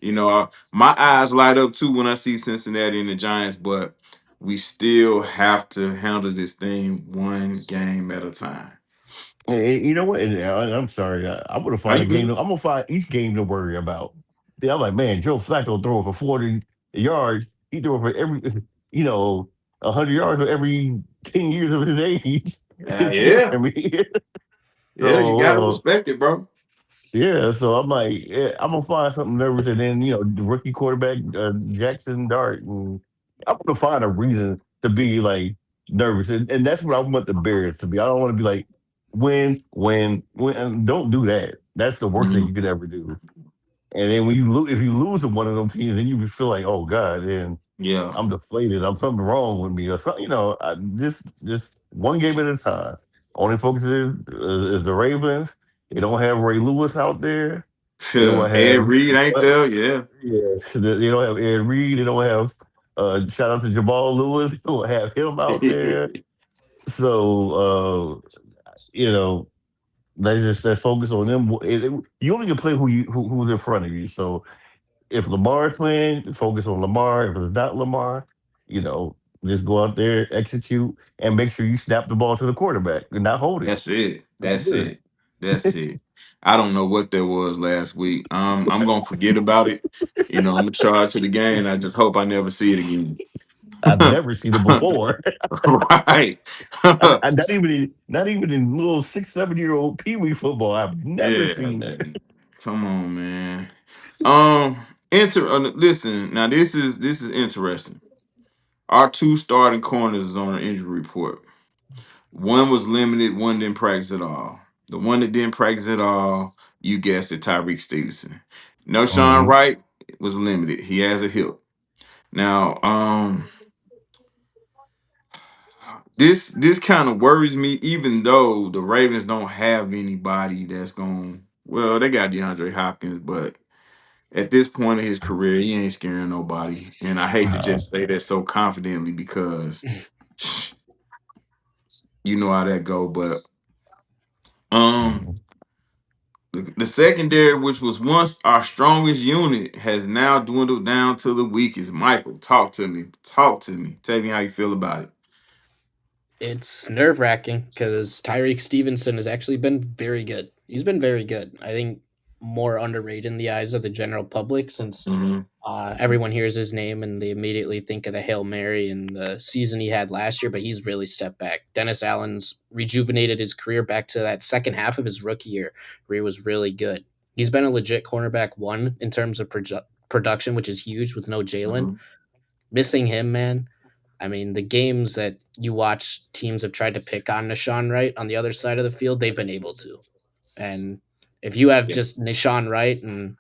You know, my eyes light up too when I see Cincinnati and the Giants, but we still have to handle this thing one game at a time. And you know what? And I'm sorry. I'm gonna Are find a you game. good? I'm gonna find each game to worry about. Yeah, I'm like, man, Joe Flacco throwing for 40 yards. He threw for every, you know, 100 yards for every 10 years of his age. It's Yeah. scaring me. Yeah, you got to So respect it, bro. yeah, so I'm like, yeah, I'm gonna find something nervous, and then the rookie quarterback Jackson Dart, and I'm gonna find a reason to be like nervous, and that's what I want the Bears to be. I don't want to be like win. And don't do that. That's the worst thing Mhm. you could ever do. And then when you lose, if you lose to one of them teams, then you feel like, oh God, then Yeah. I'm deflated. I'm something wrong with me, or something. Just one game at a time. Only focus is the Ravens. They don't have Ray Lewis out there. They don't Ed have Reed ain't uh, there. Yeah. yeah. They don't have Ed Reed. They don't have shout out to Jamal Lewis. They don't have him out there. So you know let's focus on them. You only can play who's in front of you. So if Lamar's playing, focus on Lamar. If it's not Lamar, you know, just go out there, execute, and make sure you snap the ball to the quarterback and not hold it. That's it. That's That's it. it. That's it. I don't know what there was last week. I'm gonna forget about it. You know, I'm gonna charge to the game. I just hope I never see it again. I've never seen it before. Right. Not even in little 6, 7 year old pee wee football. I've never Yeah, seen that. man. Come on, man. Um, listen, now this is interesting. Our two starting corners is on an injury report. One was limited, one didn't practice at all. The one that didn't practice at all, you guessed it, Tyrique Stevenson. Nahshon Hmm. Wright was limited. He has a hip. Now, this kind of worries me, even though the Ravens don't have anybody that's going. Well, they got DeAndre Hopkins, but at this point in his career, he ain't scaring nobody. And I hate to just say that so confidently because you know how that go. But um, the secondary, which was once our strongest unit, has now dwindled down to the weakest. Michael, talk to me. Talk to me. Tell me how you feel about it. It's nerve wracking because Tyreek Stevenson has actually been very good. He's been very good. I think more underrated in the eyes of the general public since Hmm. everyone hears his name and they immediately think of the Hail Mary and the season he had last year, but he's really stepped back. Dennis Allen's rejuvenated his career back to that second half of his rookie year where he was really good. He's been a legit cornerback one in terms of production, which is huge with no Jalen. Hmm. Missing him, man, I mean, the games that you watch teams have tried to pick on Nahshon Wright on the other side of the field, they've been able to. And if you have Yeah. just Nahshon Wright and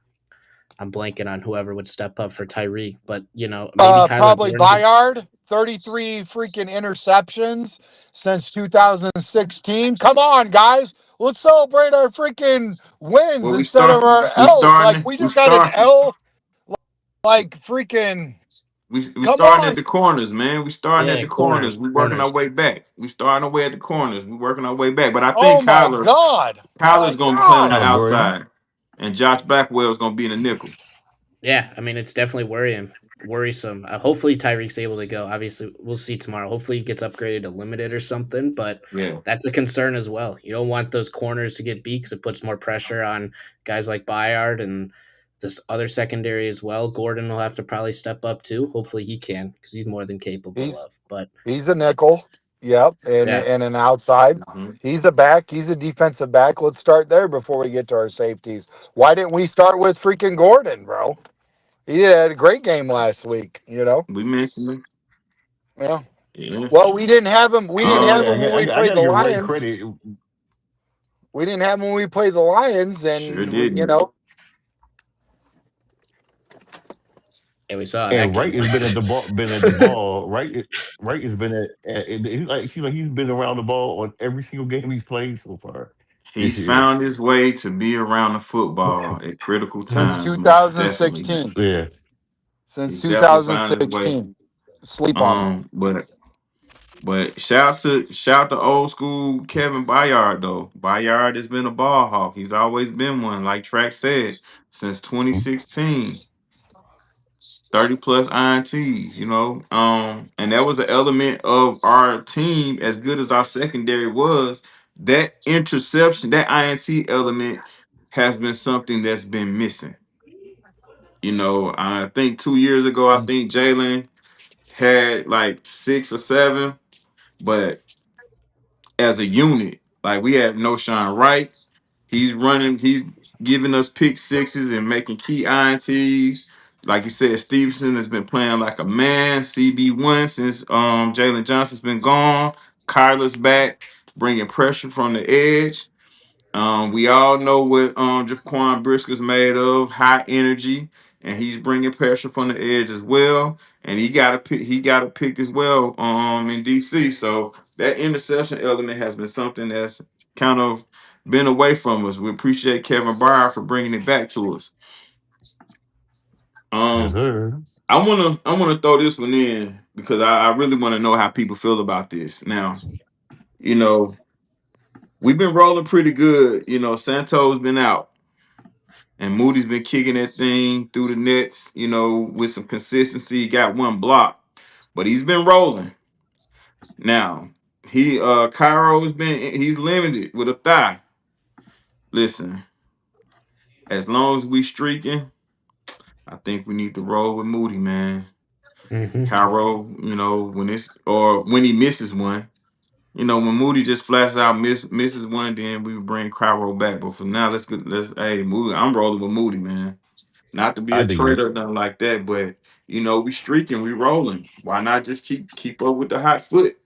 I'm blanking on whoever would step up for Tyreek, but you know, maybe Kyler Probably Gordon. Bayard. 33 freaking interceptions since 2016. Come on, guys. Let's celebrate our freaking wins Well, instead of our we L's. Like, starting we we just got an start L. Like, freaking, we come starting on. at the corners, man. We starting at Yeah, the corners. corners, We working our corners. way back. We starting our way at the corners. We working our way back. But I Oh, think my Kyler God. My Kyler's gonna play on the God. Kyler Gordon. outside, and Josh Blackwell's gonna be in the nickel. Yeah, I mean it's definitely worrisome. Hopefully Tyreek's able to go. Obviously, we'll see tomorrow. Hopefully he gets upgraded to limited or something, but Yeah, that's a concern as well. You don't want those corners to get beat because it puts more pressure on guys like Bayard and this other secondary as well. Gordon will have to probably step up too. Hopefully he can because he's more than capable He's of. But he's a nickel. Yep. yeah, And an outside. mhm. He's a back. He's a defensive back. Let's start there before we get to our safeties. Why didn't we start with freaking Gordon, bro? He had a great game last week, you know? We mentioned it. Yeah. Yeah. Well, we didn't have him. We didn't Yeah, have Um, him when we I played got the to give Ray Lions. credit. We didn't have him when we played the Lions, sure and you didn't. know, and we saw how that And game Wright has went. been at the ball. Wright has been it seems like he's been around the ball on every single game he's played so far this He's year. found his way to be around the football at critical since times, most definitely. 2016. Yeah, Since He's definitely found his way. 2016. Sleep on him. But shout to old school Kevin Byard though. Byard has been a ball hawk. He's always been one, like Track said, since 2016. 30 plus INTs, you know. And that was an element of our team, as good as our secondary was. That interception, that INT element has been something that's been missing. You know, I think 2 years ago, I think Jalen had like 6 or 7, but as a unit, like we have Nahshon Wright, he's giving us pick sixes and making key INTs. Like you said, Stevenson has been playing like a man. CB1 since Jalen Johnson's been gone. Kyler's back, bringing pressure from the edge. We all know what Jaquan Briscoe's made of, high energy, and he's bringing pressure from the edge as well. And he got a pick as well in DC. So that interception element has been something that's kind of been away from us. We appreciate Kevin Byard for bringing it back to us. yes, Um, sir. I wanna throw this one in because I really want to know how people feel about this. Now, you know, we've been rolling pretty good. You know, Santos been out. And Moody's been kicking that thing through the nets, you know, with some consistency. He got one block, but he's been rolling. Now, Cairo's he's limited with a thigh. Listen, as long as we streaking, I think we need to roll with Moody, man. Hmm. Cairo, you know, when he misses one, you know, when Moody just flashes out misses one, then we bring Cairo back. But for now, hey Moody, I'm rolling with Moody, man. Not to be I a think traitor or nothing like that, but you know, we streaking, we rolling. Why not just keep up with the hot foot?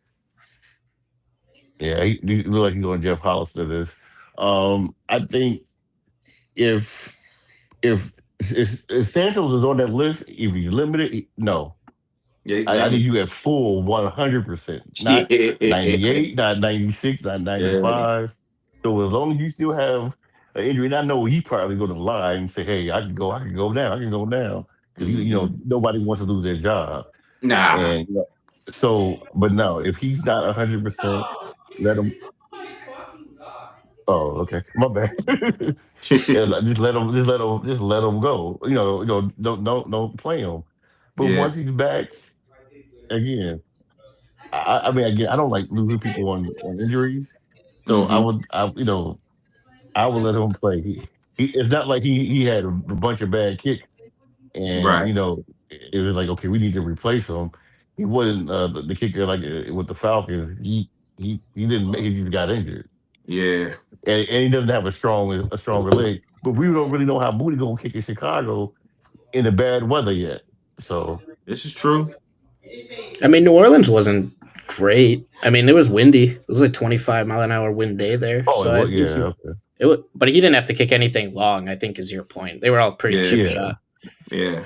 yeah, he look like he's going Jeff Hollister this. I think if if Santos is on that list, if he's limited, no. Yeah, he's I think limited. you at full 100%, not Yeah, 98, not 96, not yeah. 95. So as long as you still have an injury, and I know he probably go to lie and say, "Hey, I can go down, I can go down," because Hmm. nobody wants to lose their job. Nah. And so, but no, if he's not 100%, let him. Oh, okay, my bad. Yeah, just let him go. Don't play him. But Yeah. once he's back again. I mean, again, I don't like losing people on injuries, so Hmm. I would let him play. He it's not like he had a bunch of bad kicks, and Right. it was like, okay, we need to replace him. He wasn't the kicker like with the Falcons. He didn't make it. He just got injured, Yeah. and he doesn't have a stronger leg. But we don't really know how Moody gonna kick in Chicago in the bad weather yet. So, This is true. I mean, New Orleans wasn't great. I mean, it was windy. It was like 25-mile-an-hour wind day there. oh, So I think yeah, okay, but he didn't have to kick anything long, I think is your point. They were all pretty Yeah. chip yeah. shot. Yeah.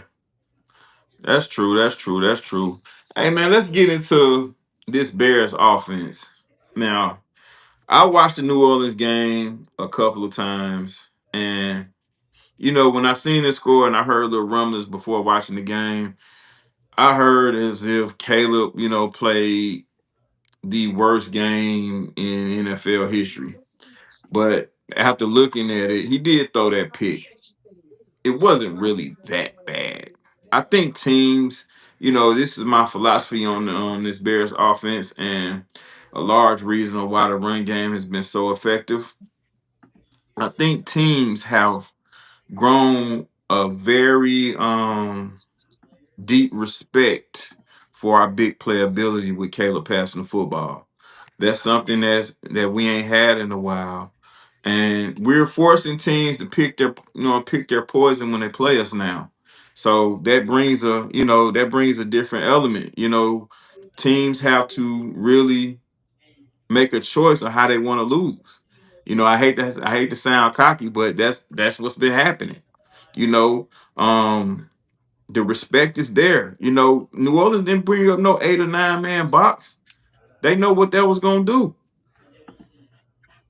That's true. That's true. That's true. Hey man, let's get into this Bears offense. Now, I watched the New Orleans game a couple of times, and when I seen the score and I heard the rumblings before watching the game, I heard as if Caleb, played the worst game in NFL history. But after looking at it, he did throw that pick. It wasn't really that bad. I think teams, this is my philosophy on this Bears offense, and a large reason of why the run game has been so effective. I think teams have grown a very deep respect for our big playability with Caleb passing the football. That's something that we ain't had in a while, and we're forcing teams to pick their poison when they play us now. So that brings a different element. Teams have to really make a choice on how they want to lose. I hate to sound cocky, but that's what's been happening. You know, um, the respect is there. New Orleans didn't bring up no 8 or 9 man box. They know what that was gonna do.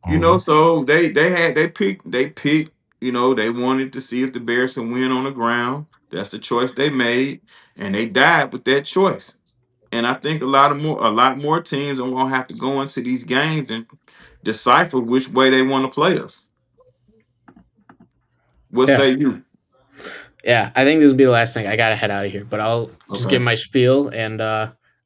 Mhm. So they picked. They wanted to see if the Bears can win on the ground. That's the choice they made, and they died with that choice. And I think a lot more teams are gonna have to go into these games and decipher which way they want to play us. What Yeah. say you? Yeah, I think this will be the last thing. I gotta head out of here, but I'll just give Okay. my spiel and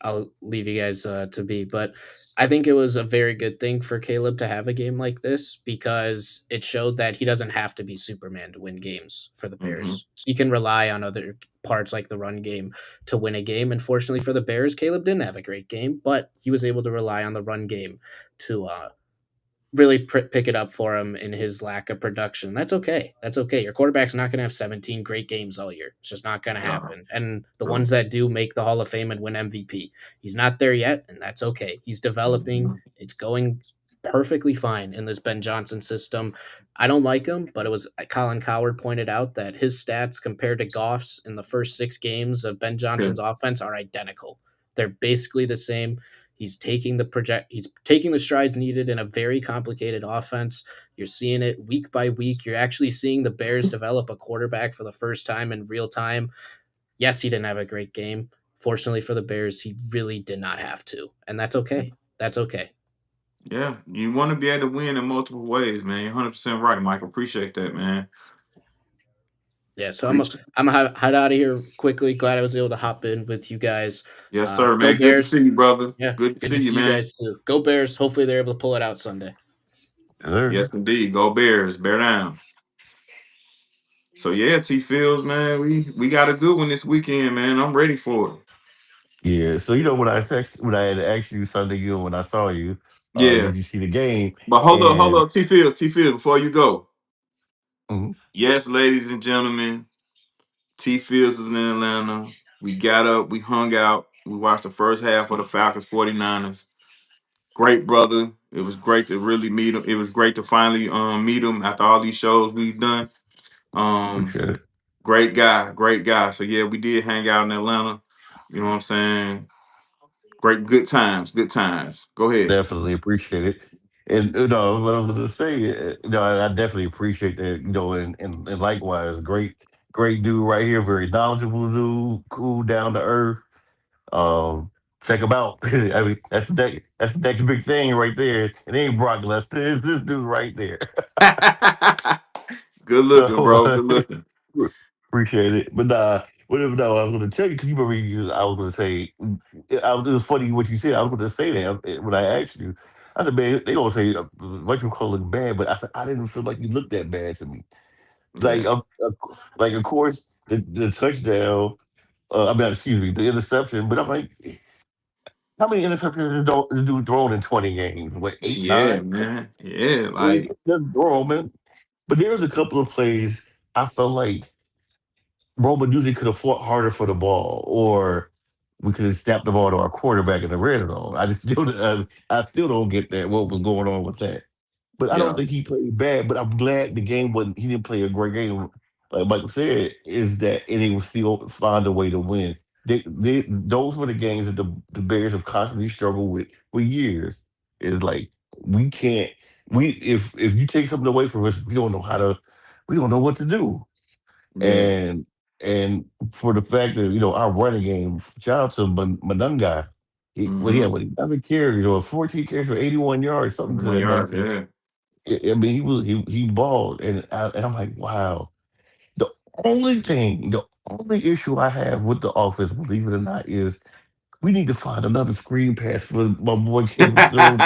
I'll leave you guys to be. But I think it was a very good thing for Caleb to have a game like this because it showed that he doesn't have to be Superman to win games for the Hmm. Bears. He can rely on other parts like the run game to win a game. Unfortunately for the Bears, Caleb didn't have a great game, but he was able to rely on the run game to really pick it up for him in his lack of production. That's okay. That's okay. Your quarterback's not going to have 17 great games all year. It's just not going to Uh, happen. And the true. ones that do make the Hall of Fame and win MVP. He's not there yet, and that's okay. He's developing. Mhm. It's going perfectly fine in this Ben Johnson system. I don't like him, but it was Colin Coward pointed out that his stats compared to Goff's in the first 6 games of Ben Yeah. Johnson's offense are identical. They're basically the same. He's taking the strides needed in a very complicated offense. You're seeing it week by week. You're actually seeing the Bears develop a quarterback for the first time in real time. Yes, he didn't have a great game. Fortunately for the Bears, he really did not have to. And that's okay. That's okay. Yeah, you want to be able to win in multiple ways, man. You're 100% right, Mike. Appreciate that, man. Yeah, so Appreciate. I'm gonna head out of here quickly. Glad I was able to hop in with you guys. Yes, sir, Go man. Good to Bears. see you, brother. Yeah, Good to good to see you, see you man. guys too. Go Bears. Hopefully they're able to pull it out Sunday. Yes, sir. Yes, indeed. Go Bears. Bear down. So yeah, T Fields, man, we got a good one this weekend, man. I'm ready for it. Yeah. So when I had asked you Sunday, when I saw you, Yeah, did you see the game? but hold And up, T Fields, before you go. mhm, Yes, ladies and gentlemen, T Fields was in Atlanta. We got up, we hung out, we watched the first half of the Falcons 49ers. Great brother. It was great to really meet him. It was great to finally meet him after all these shows we've done. Um, appreciate it. great guy, great guy. So yeah, we did hang out in Atlanta. You know what I'm saying? Great, good times, good times. Go ahead. Definitely appreciate it. And what I was going to say, I definitely appreciate that. And likewise, great dude right here, very knowledgeable dude, cool, down to earth. Um, Check him out. I mean, that's the next big thing right there. It ain't Brock Lesnar, it's this dude right there. Good looking, So bro. Good looking. appreciate it. But whatever. No, I was going to tell you because you remember I was going to say. It was funny what you said. I was going to say that when I asked you. I said, man, they gonna say what you call look bad, but I said I didn't feel like you looked that bad to me. Like, Yeah. like of course the touchdown. I mean, excuse me, the interception. But I'm like, how many interceptions don't the dude thrown in 20 games? What, eight, Yeah, nine? man. Yeah, Like, like just throw 'em, man. But there was a couple of plays I felt like Roman Duzy could have fought harder for the ball, or we could have snapped the ball to our quarterback in the red zone. I still don't get that. What was going on with that? But I don't yeah. think he played bad. But I'm glad the game wasn't. He didn't play a great game. Like Michael said, is that and he will still find a way to win. those were the games that the Bears have constantly struggled with for years. It's like we can't we if you take something away from us, we don't know what to do. Yeah. And and for the fact that our running game, shout out to Manunga, he Mm-hmm. had 11 carries or 14 carries for 81 yards, something to 1 that yard. nature. Yeah. I mean, he balled, and I'm like, wow. The the only issue I have with the offense, believe it or not, is we need to find another screen pass for my boy Caleb to throw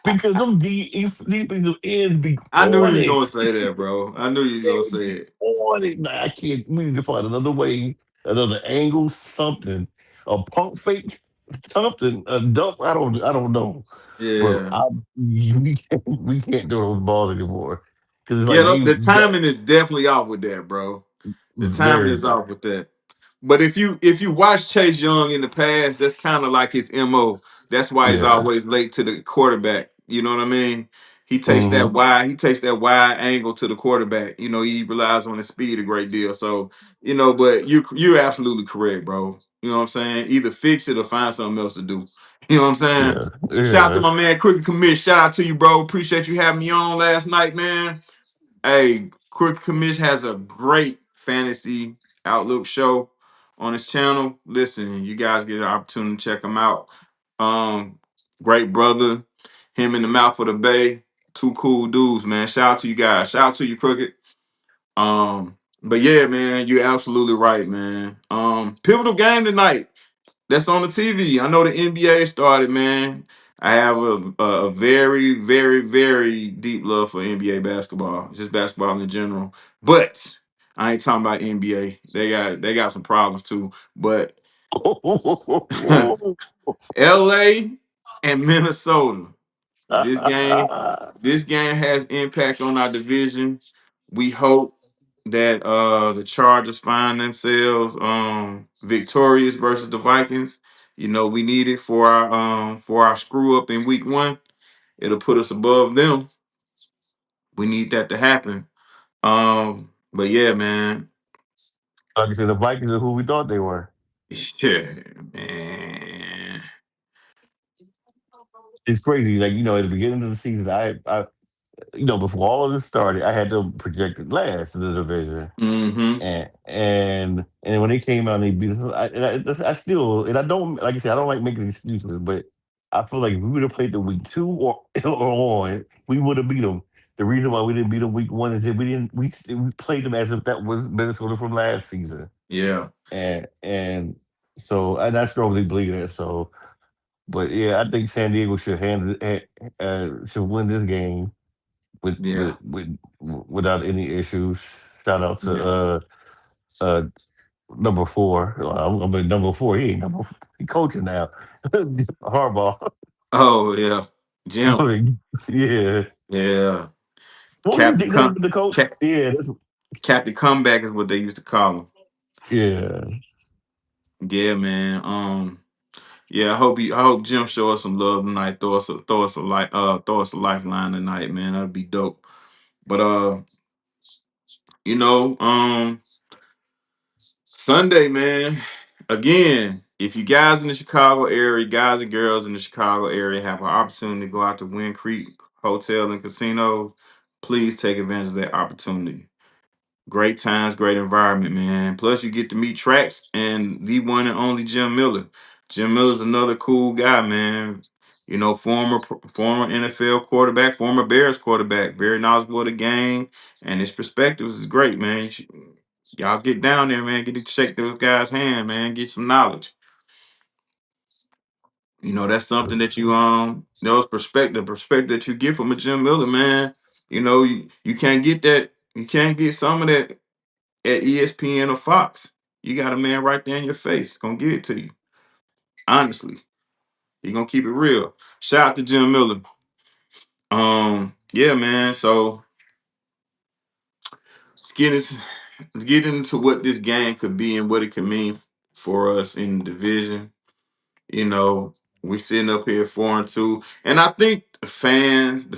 because them defensive ends be I knew on you was it. gonna say that, bro. I knew you was gonna They say be it. on it. Nah, I can't. We need to find another way, another angle, something, a pump fake, something, a dump. I don't know, but Yeah. we can't do those balls anymore because it's Yeah, like the that timing is definitely off with that, bro. The timing very is bad. off with that. But if you watch Chase Young in the past, that's kind of like his MO. That's why he's Yeah. always late to the quarterback. You know what I mean? Hmm. He takes that wide angle to the quarterback. He relies on his speed a great deal. So, but you're absolutely correct, bro. You know what I'm saying? Either fix it or find something else to do. You know what I'm saying? Yeah. Shout out to Yeah. my man Cricket Commit. Shout out to you, bro. Appreciate you having me on last night, man. Hey, Quick Commish has a great fantasy outlook show on his channel. Listen, you guys get an opportunity to check him out. Um, Great brother, him in the mouth of the bay, two cool dudes, man. Shout out to you guys. Shout out to you, Crooked. But yeah, man, you're absolutely right, man. Pivotal game tonight that's on the TV. I know the NBA started, man. I have a very, very, very deep love for NBA basketball, just basketball in general. But I ain't talking about NBA. They got some problems too. But LA and Minnesota. This game, this game has impact on our division. We hope that the Chargers find themselves victorious versus the Vikings. We need it for our screw up in week 1. It'll put us above them. We need that to happen. But yeah, man. Like I said, the Vikings are who we thought they were. Yeah, man. It's crazy. Like, at the beginning of the season, before all of this started, I had them projected last in the division. Mm-hmm. And when they came out and they beat us, I still, and I don't, like I said, I don't like making excuses, but I feel like if we would have played the week 2 or on, we would have beat them. The reason why we didn't beat them week 1 is that we played them as if that was Minnesota from last season. Yeah, And so, and I strongly believe that. So, but yeah, I think San Diego should should win this game with yeah, without any issues. Shout out to yeah. uh number 4. I'm at number 4. He ain't number 4. He coaching now. Harbaugh. Oh yeah, I Jim. mean, yeah. Yeah, What was his Captain nickname Come. with the coach? Yeah, that's Captain Comeback is what they used to call him. yeah. Yeah, man. Yeah, I hope Jim show us some love tonight. Throw us a lifeline tonight, man. That'd be dope. But you know, Sunday, man. Again, if you guys in the Chicago area, guys and girls in the Chicago area have an opportunity to go out to Wind Creek Hotel and Casino, please take advantage of that opportunity. Great times, great environment, man. Plus, you get to meet Trax and the one and only Jim Miller. Jim Miller's another cool guy, man. Former NFL quarterback, former Bears quarterback, very knowledgeable of the game, and his perspectives is great, man. Y'all get down there, man. Get to shake those guys' hand, man. Get some knowledge. That's something that those perspective that you get from a Jim Miller, man. You can't get that. You can't get some of that at ESPN or Fox. You got a man right there in your face. Gonna give it to you. Honestly. He gonna keep it real. Shout out to Jim Miller. Yeah, man. So let's get into what this game could be and what it could mean for us in the division. We're sitting up here 4-2. And I think the fans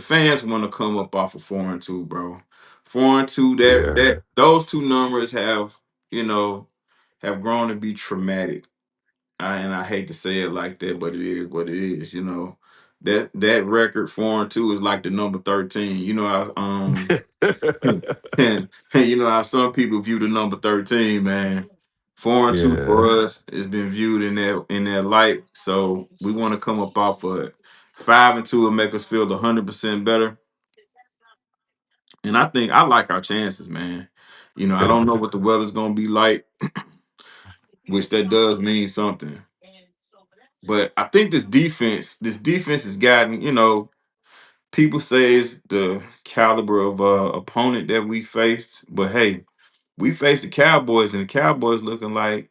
want to come up off of 4-2, bro. 4-2, that Yeah. those two numbers have, you know, have grown to be traumatic. And I hate to say it like that, but it is what it is. You know, that record 4-2 is like the number 13. You know, and you know how some people view the number 13, man. 4-2 Yeah. for us has been viewed in that light. So we want to come up off of it. 5-2 will make us feel 100% better. And I think I like our chances, man. You know, I Yeah. don't know what the weather's gonna be like, which that does mean something. But I think this defense has gotten, you know, people say it's the caliber of opponent that we faced. But hey, we faced the Cowboys, and the Cowboys looking like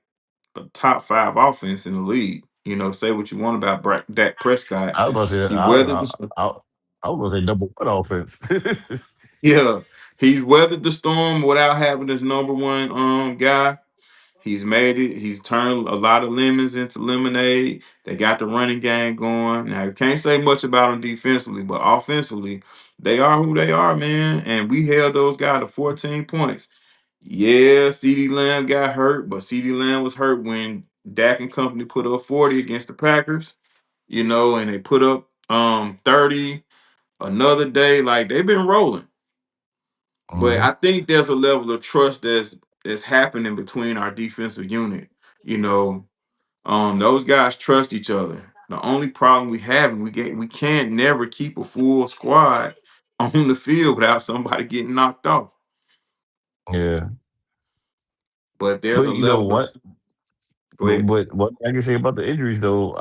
a top five offense in the league. You know, say what you want about Dak Prescott. I was about to say He weathered the I was gonna say number one offense. yeah, he's weathered the storm without having his number one guy. He's made it. He's turned a lot of lemons into lemonade. They got the running game going. Now, you can't say much about them defensively, but offensively, they are who they are, man. And we held those guys to 14 points. Yeah, CeeDee Lamb got hurt, but CeeDee Lamb was hurt when Dak and company put up 40 against the Packers, you know, and they put up 30 another day. Like, they've been rolling. But Mhm. I think there's a level of trust that's happening between our defensive unit. You know, those guys trust each other. The only problem we have, and we can't never keep a full squad on the field without somebody getting knocked off. Yeah. But there's But a you know level of what? go ahead. But what I can say about the injuries though,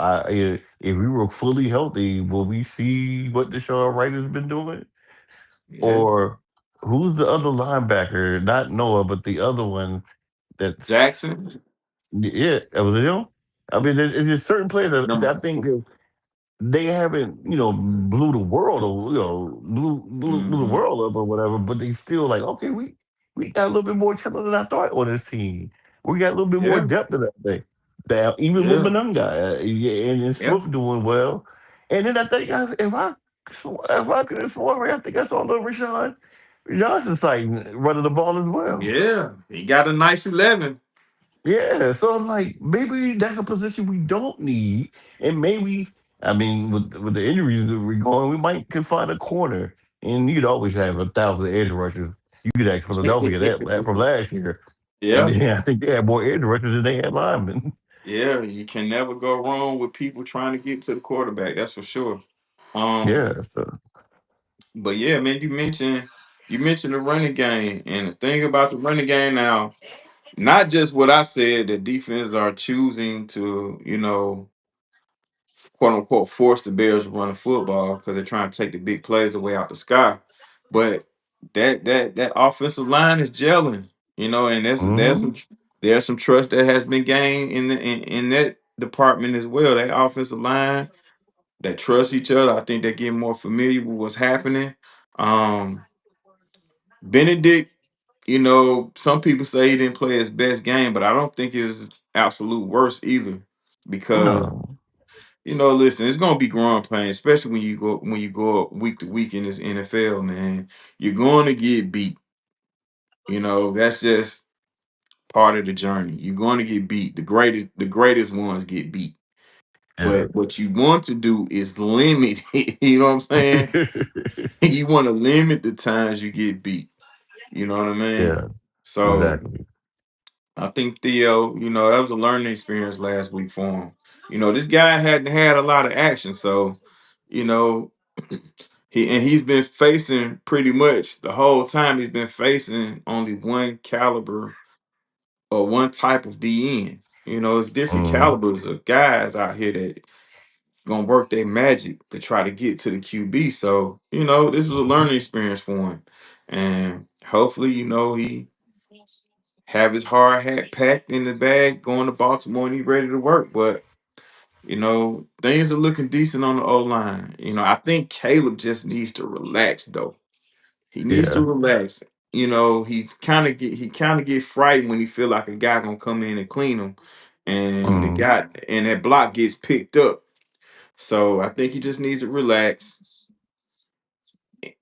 if we were fully healthy, will we see what Deshaun Wright has been doing? Yeah, Or who's the other linebacker? Not Noah, but the other one that's Jackson, yeah, that was it him? I mean, there's certain players that I number think 4. that they haven't, blew the world or blew the Mm-hmm. world up or whatever, but they still like, okay, we got a little bit more talent than I thought on this team. We got a little bit more Yeah, depth than that thing. Now, even with yeah, Monunga yeah, and yeah, Swift doing well, and then I think if I could have sworn, I think I saw a little Rashawn Johnson sighting running the ball as well. yeah. He got a nice 11. Yeah, so I'm like, maybe that's a position we don't need, and maybe I mean, with the injuries that we're going, we might could find a corner, and you'd always have 1,000 edge rushers. You could ask Philadelphia that from last year, and Yeah, then I think they had more edge rushers than they had linemen. yeah. You can never go wrong with people trying to get to the quarterback. That's for sure. Um, Yeah, so but yeah, man, you mentioned the running game, and the thing about the running game now, not just what I said that defenses are choosing to, quote unquote, force the Bears to run the football because they're trying to take the big plays away out the sky, but that offensive line is gelling, and hmm there's some trust that has been gained in that department as well. That offensive line that trust each other. I think they're getting more familiar with what's happening. Um, Benedict, some people say he didn't play his best game, but I don't think it's absolute worst either. Because no, listen, it's gonna be growing pains, especially when you go up week to week in this NFL, man. You're going to get beat. That's just part of the journey. You're going to get beat. The greatest ones get beat. yeah, But what you want to do is limit it. You know what I'm saying? You want to limit the times you get beat. You know what I mean? yeah, So exactly, I think Theo, that was a learning experience last week for him. This guy hadn't had a lot of action, so you know he's been facing pretty much the whole time. He's been facing only one caliber or one type of DN. It's different hmm calibers of guys out here that gonna work their magic to try to get to the QB. So this was a learning experience for him, and hopefully he have his hard hat packed in the bag going to Baltimore and he's ready to work. But things are looking decent on the O line. I think Caleb just needs to relax though. He needs to yeah, relax. He kind of get frightened when he feel like a guy gonna come in and clean him, and the hmm guy and that block gets picked up. So I think he just needs to relax.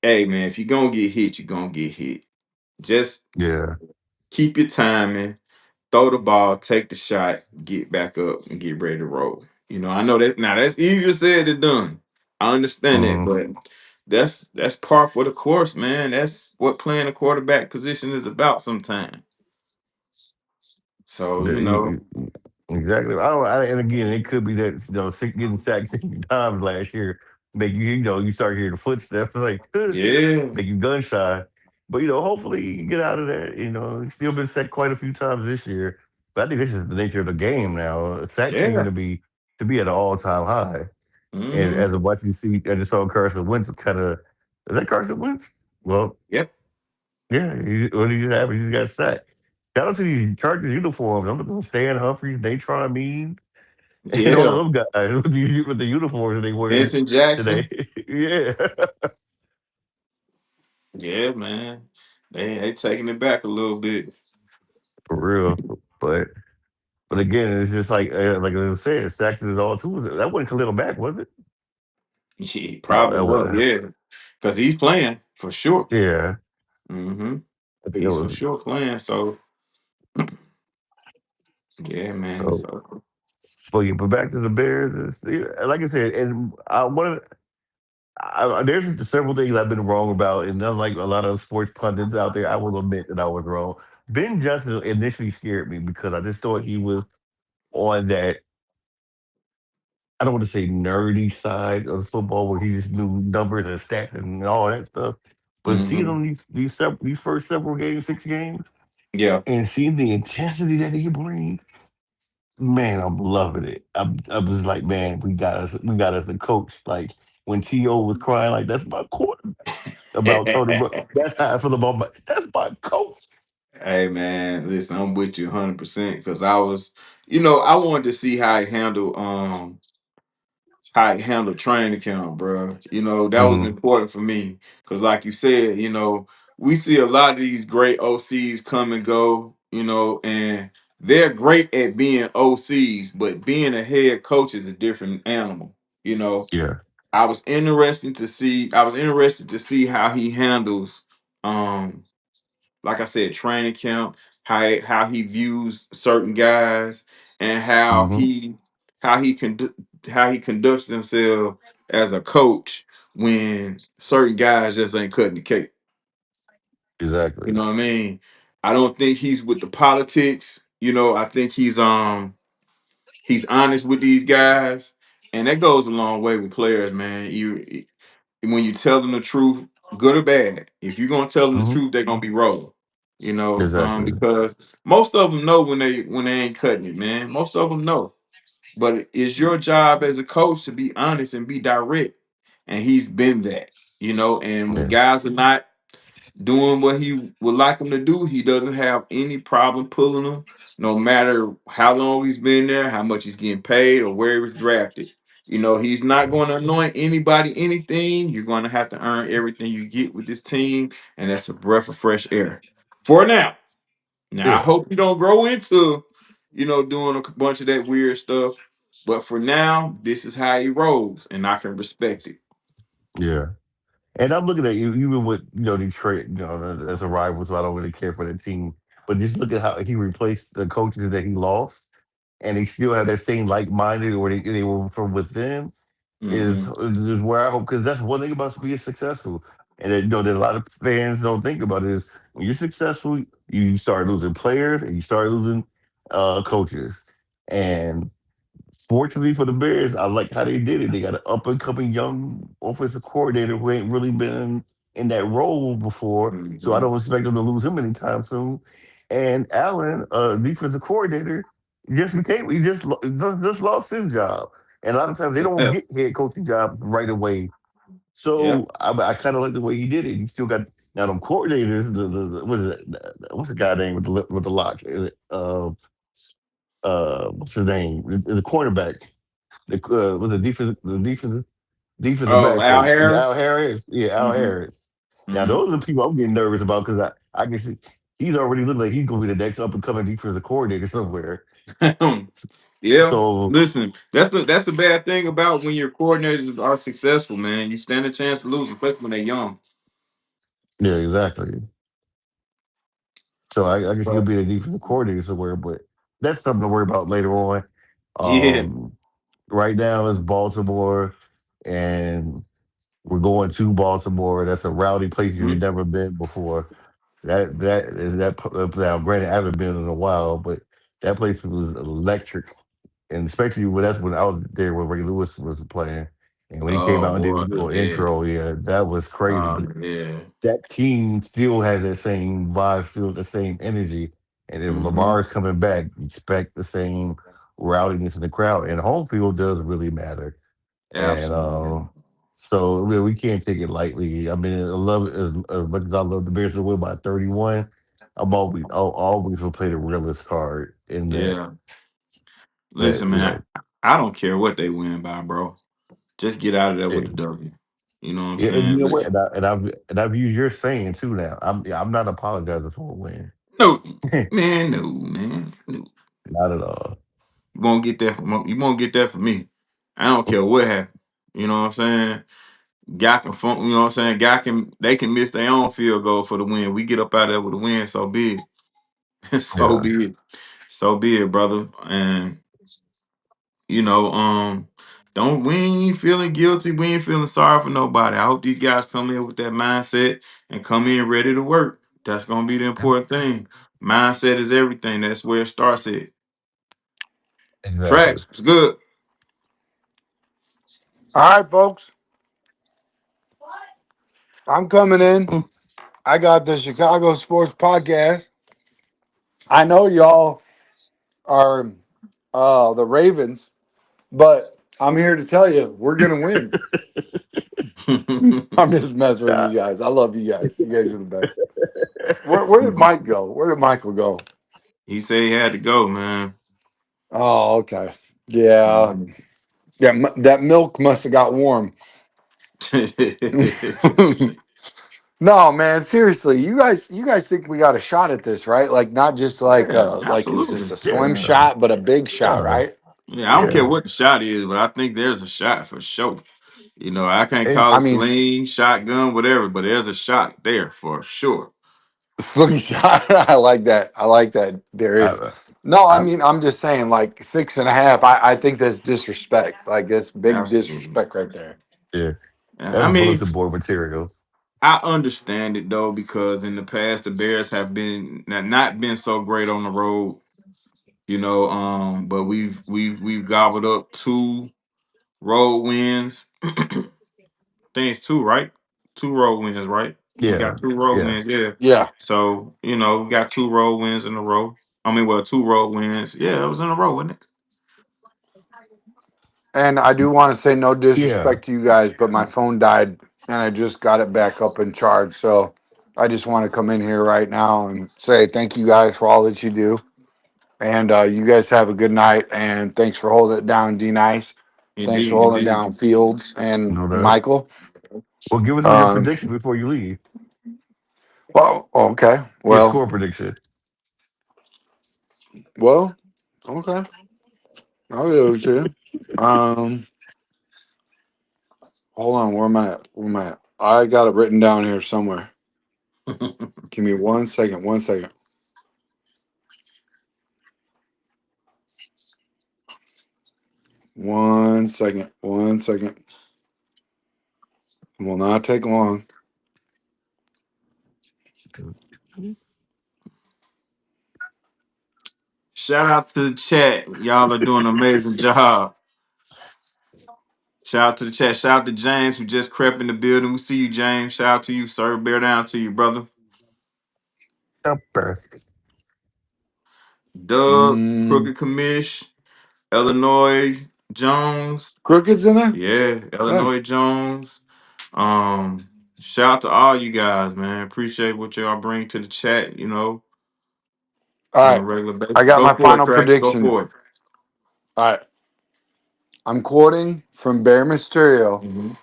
Hey man, if you're gonna get hit, you're gonna get hit. Just yeah, keep your timing. throw the ball, take the shot, get back up, and get ready to roll. I know that now that's easier said than done. I understand that, Mm-hmm. but that's par for the course, man. That's what playing a quarterback position is about sometimes. So, Exactly. And again, it could be that getting sacked 60 times last year make you start hearing footsteps like yeah, make you gun shy. But hopefully you get out of that. He's still been sacked quite a few times this year. But I think this is the nature of the game now. Sacks seem yeah. to be at an all time high. And Mm-hmm. as of what you see, I just saw Carson Wentz kind of is that Carson Wentz? Well, Yep. yeah. What do you have? He just got sacked. Shout out to these Chargers uniforms. I'm looking at Stan Humphries, Natron Means, and all Yeah. of them guys with the uniforms they wearing Vincent today. Jackson. Yeah, Yeah, man. They taking it back a little bit. for real. But but again, it's just like I said, Saxon is all too. That wasn't Khalil Mack, was it? He No, probably that was, was yeah. Because he's playing for sure. yeah. Mm-hmm. I think that He's for was sure playing. So yeah, man. so. So But yeah, but back to the Bears. Like I said, and there's several things I've been wrong about, and unlike a lot of sports pundits out there, I will admit that I was wrong. Ben Johnson initially scared me because I just thought he was on that. I don't want to say nerdy side of football where he just knew numbers and stats and all that stuff. But seeing mm-hmm. him these first several games, 6 games, Yeah. and seeing the intensity that he brings, man, I'm loving it. I was like, man, we got us a coach. Like when T.O. was crying, like that's my quarterback about Tony Brown. That's how I feel about that's my coach. Hey man, listen, I'm with you 100% because I wanted to see how he handled training camp, bro. That was Mm, important for me because, like you said, we see a lot of these great OCs come and go, and they're great at being OCs, but being a head coach is a different animal. You know, yeah. I was interested to see how he handles, um, like I said, training camp, how he views certain guys, and Hmm. how he condu- how he conducts himself as a coach when certain guys just ain't cutting the cake. You Exactly. know what I mean? I don't think he's with the politics. I think he's honest with these guys, and that goes a long way with players, man. When you tell them the truth, good or bad, if you're gonna tell them the Hmm. truth, they're gonna be rolling. Exactly. Because most of them know when they ain't cutting it, man. Most of them know. But it's your job as a coach to be honest and be direct. And he's been that. And when Yeah. guys are not doing what he would like them to do, he doesn't have any problem pulling them, no matter how long he's been there, how much he's getting paid, or where he was drafted. He's not going to anoint anybody anything. You're going to have to earn everything you get with this team, and that's a breath of fresh air for now. Now, I Yeah. hope you don't grow into, doing a bunch of that weird stuff. But for now, this is how he rolls, and I can respect it. Yeah. And I'm looking at you, even with Detroit, as a rival, so I don't really care for the team. But just look at how he replaced the coaches that he lost, and they still have that same like-minded, or they were from within. Is, Hmm. is where I hope, because that's one thing about being successful, and that a lot of fans don't think about is when you're successful, you start losing players and you start losing coaches, and fortunately for the Bears, I like how they did it. They got an up and coming young offensive coordinator who ain't really been in that role before, so I Hmm. don't expect them to lose him anytime soon. And Allen, defensive coordinator, he just lost his job, and a lot of times they don't Yeah. get head coaching jobs right away. Yep. So I kind of like the way he did it. You still got now them coordinators. The what is it? What's the guy name with the lock? Is it, what's his name? The cornerback. Was the defensive Oh, back Al coach. Al Harris. Harris. Yeah, Al Hmm. Harris. Now Hmm. those are the people I'm getting nervous about because I can see he's already looking like he's gonna be the next up and coming defensive coordinator somewhere. Yeah. So Listen, that's the bad thing about when your coordinators are successful, man. You stand a chance to lose, especially when they're young. yeah, exactly. So I guess he'll But be a defensive coordinator somewhere, but that's something to worry about later on. Yeah. Right now it's Baltimore, and we're going to Baltimore. That's a rowdy place you've Mhm. never been before. Now, granted, I haven't been in a while, but that place was electric, and especially when that's when I was there when Ray Lewis was playing, and when he came Oh out and did boy, his little yeah. intro, yeah, that was crazy. But Yeah. that team still has that same vibe, still the same energy. And if Hmm. Lamar is coming back, expect the same rowdiness in the crowd. And home field does really matter. And Absolutely. so we can't take it lightly. I mean, I love it as much as I love the Bears to win by 31. I'll always will play the realist card in that Yeah. that Listen, man, I don't care what they win by, bro. Just get out of there with the W. You know what I'm yeah, and you saying? know what? Listen. And I've used your saying too now. I'm not apologizing for a win. No, man, no, man. No. Not at all. You won't get that from me. I don't care what happened. You know what I'm saying? Guy can funk, you know what I'm saying? They can miss their own field goal for the win. We get up out of there with a win, so be it. So Yeah, be it. So be it, brother. And you know, don't we ain't feeling guilty. We ain't feeling sorry for nobody. I hope these guys come in with that mindset and come in ready to work. That's gonna be the important thing. Mindset is everything. That's where it starts at. exactly. Tracks, it's good. all right, folks, I'm coming in. I got the Chicago Sports Podcast. I know y'all are the Ravens, but I'm here to tell you we're gonna win. I'm just messing with you Uh, guys. I love you guys. You guys are the best. Where did Mike go? Where did Michael go? He said he had to go, man. Oh, okay. Yeah, Mhm. that milk must have got warm. No, man, seriously, you guys think we got a shot at this, right? Like not just Yeah, like it's absolutely. just a slim yeah, shot, but a big shot, yeah, right? Yeah, I don't care yeah. what the shot is, but I think there's a shot for sure. You know, I can't And call I it mean, sling, shotgun, whatever, but there's a shot there for sure. slim shot. I like that. I like that, Darius. I, No, I I, mean, I'm just saying, like 6.5. I think that's disrespect. Like that's big Absolutely. disrespect right there. yeah, I that's mean, bulletin board material. I understand it though because in the past the Bears have been not been so great on the road, you know. But we've gobbled up two road wins. I think it's two, right? Two road wins, right? We Yeah, got two road yeah, wins, yeah. Yeah, So you know we got two road wins in a row. I mean, well, two road wins. Yeah, it was in a row, wasn't and I do want to say no yeah. disrespect to you guys, but my phone died, and I just got it back up and charged. So I just want to come in here right now and say thank you guys for all that you do. And you guys have a good night. And thanks for holding it down, D Nice. it? Thanks for Indeed, holding it indeed. down, Fields and No doubt. Michael. Well, give us your Um, prediction before you leave. well, okay. Your score prediction. Well, okay. I'll give it to you. Um, hold on. Where am I at? Where am I at? I got it written down here somewhere. Give me 1 second. 1 second. 1 second. 1 second. Will not take long. Shout out to the chat. Y'all are doing an amazing job. Shout out to the chat. Shout out to James who just crept in the building. We see you, James. Shout out to you, sir. Bear down to you, brother. Upper. Doug, Mm, Crooked Commish, Illinois Jones. Crooked's in there? Yeah, Hey. Illinois Jones. Shout out to all you guys, man. Appreciate what y'all bring to the chat, you know, All on a right. regular basis. I got Go my for it, final Trax. Go prediction. for it. All right. I'm quoting from Bear Mysterio, Mhm.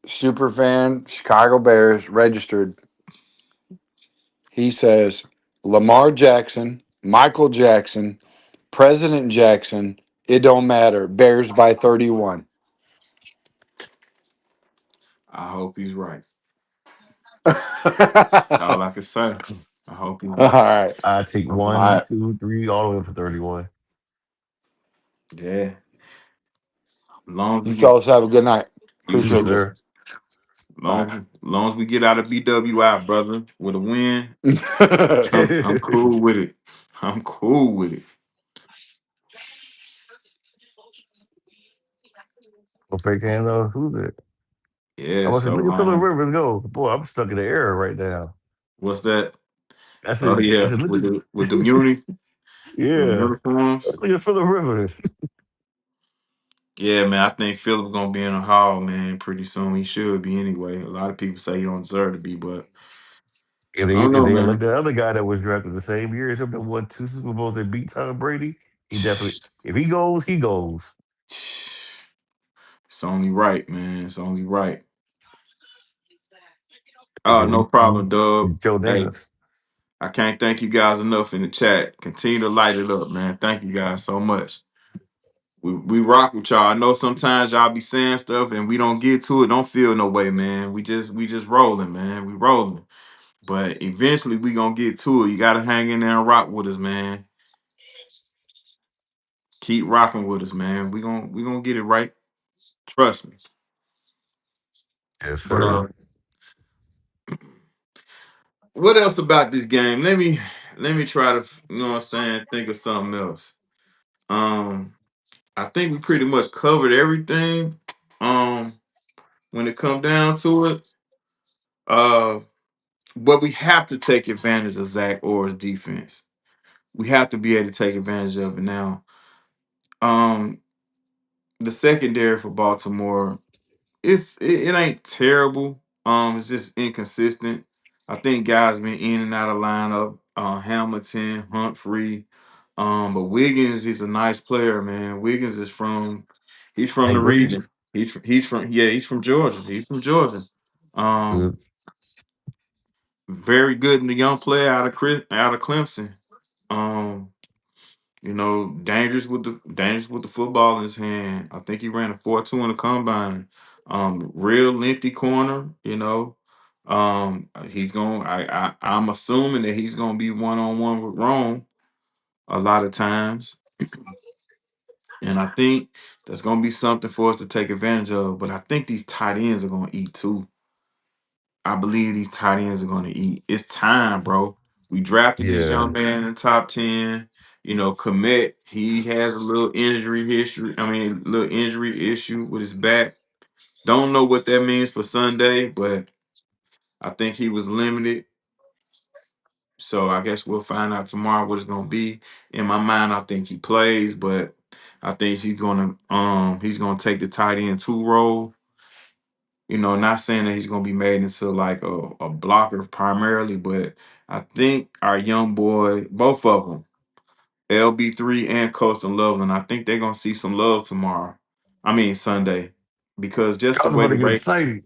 super fan, Chicago Bears, registered. He says Lamar Jackson, Michael Jackson, President Jackson, it don't matter. Bears by 31. I hope he's right. All I can say. I hope he. All right. I take All one, right. 2, 3, all the way up to 31. Yeah. Long as You we get fellas have a good night. you You, Appreciate too. sir. you. Long as we get out of BWI, brother, with a win, I'm cool with it. I'm cool with it. Go fake hand off. Who's it? I Yeah. was like, So look at Phillip Rivers go. Boy, I'm stuck in the air right now. what's that? I Oh said, yeah, look at, with the muni, them yeah, uniforms. look at Phillip Rivers. Yeah, man. I think Philip's gonna be in the hall, man. Pretty soon. He should be anyway. A lot of people say he don't deserve to be, but I don't If know, they like man. that other guy that was drafted the same year as him that won 2 Super Bowls that beat Tom Brady, he definitely, if he goes, he goes. It's only right, man. It's only right. Look Oh, at no problem, Dub. Joe Hey, Namath. I can't thank you guys enough in the chat. Continue to light it up, man. Thank you guys so much. We rock with y'all. I know sometimes y'all be saying stuff and we don't get to it. Don't feel no way, man. We just rolling, man. We rolling. But eventually we gonna get to it. You gotta hang in there and rock with us, man. Keep rocking with us, man. We gonna get it right. Trust me. Yes, But sir. what else about this game? Let me try to you know what I'm saying, think of something else. Um I think we pretty much covered everything. When it come down to it. Uh but we have to take advantage of Zach Orr's defense. We have to be able to take advantage of it now. Um the secondary for Baltimore it ain't terrible. It's just inconsistent. I think guys been in and out of lineup. Hamilton, Humphrey, but Wiggins is a nice player, man. Wiggins is he's from the Hank Green. region. He's from Georgia. He's from Georgia. Um, Good. very good in the young player out of Clemson. Um, dangerous with the football in his hand. I think he ran a 4.2 in the combine. Real lengthy corner, he's going I'm assuming that he's gonna be one-on-one with Rome a lot of times. And I think that's gonna be something for us to take advantage of. But I think these tight ends are gonna eat too. I believe these tight ends are going to eat. It's time, bro. We drafted this Yeah. young man in the top 10. Kmet, he has a little injury history. I mean, little injury issue with his back. Don't know what that means for Sunday, but I think he was limited. So I guess we'll find out tomorrow what it's going to be. In my mind, I think he plays, but I think he's gonna take the tight end 2 role. Not saying that he's gonna be made into like a blocker primarily, but I think our young boy, both of them, LB3 and Colston Loveland, I think they're gonna see some love tomorrow. I mean Sunday, because just I the was way about to the get excited.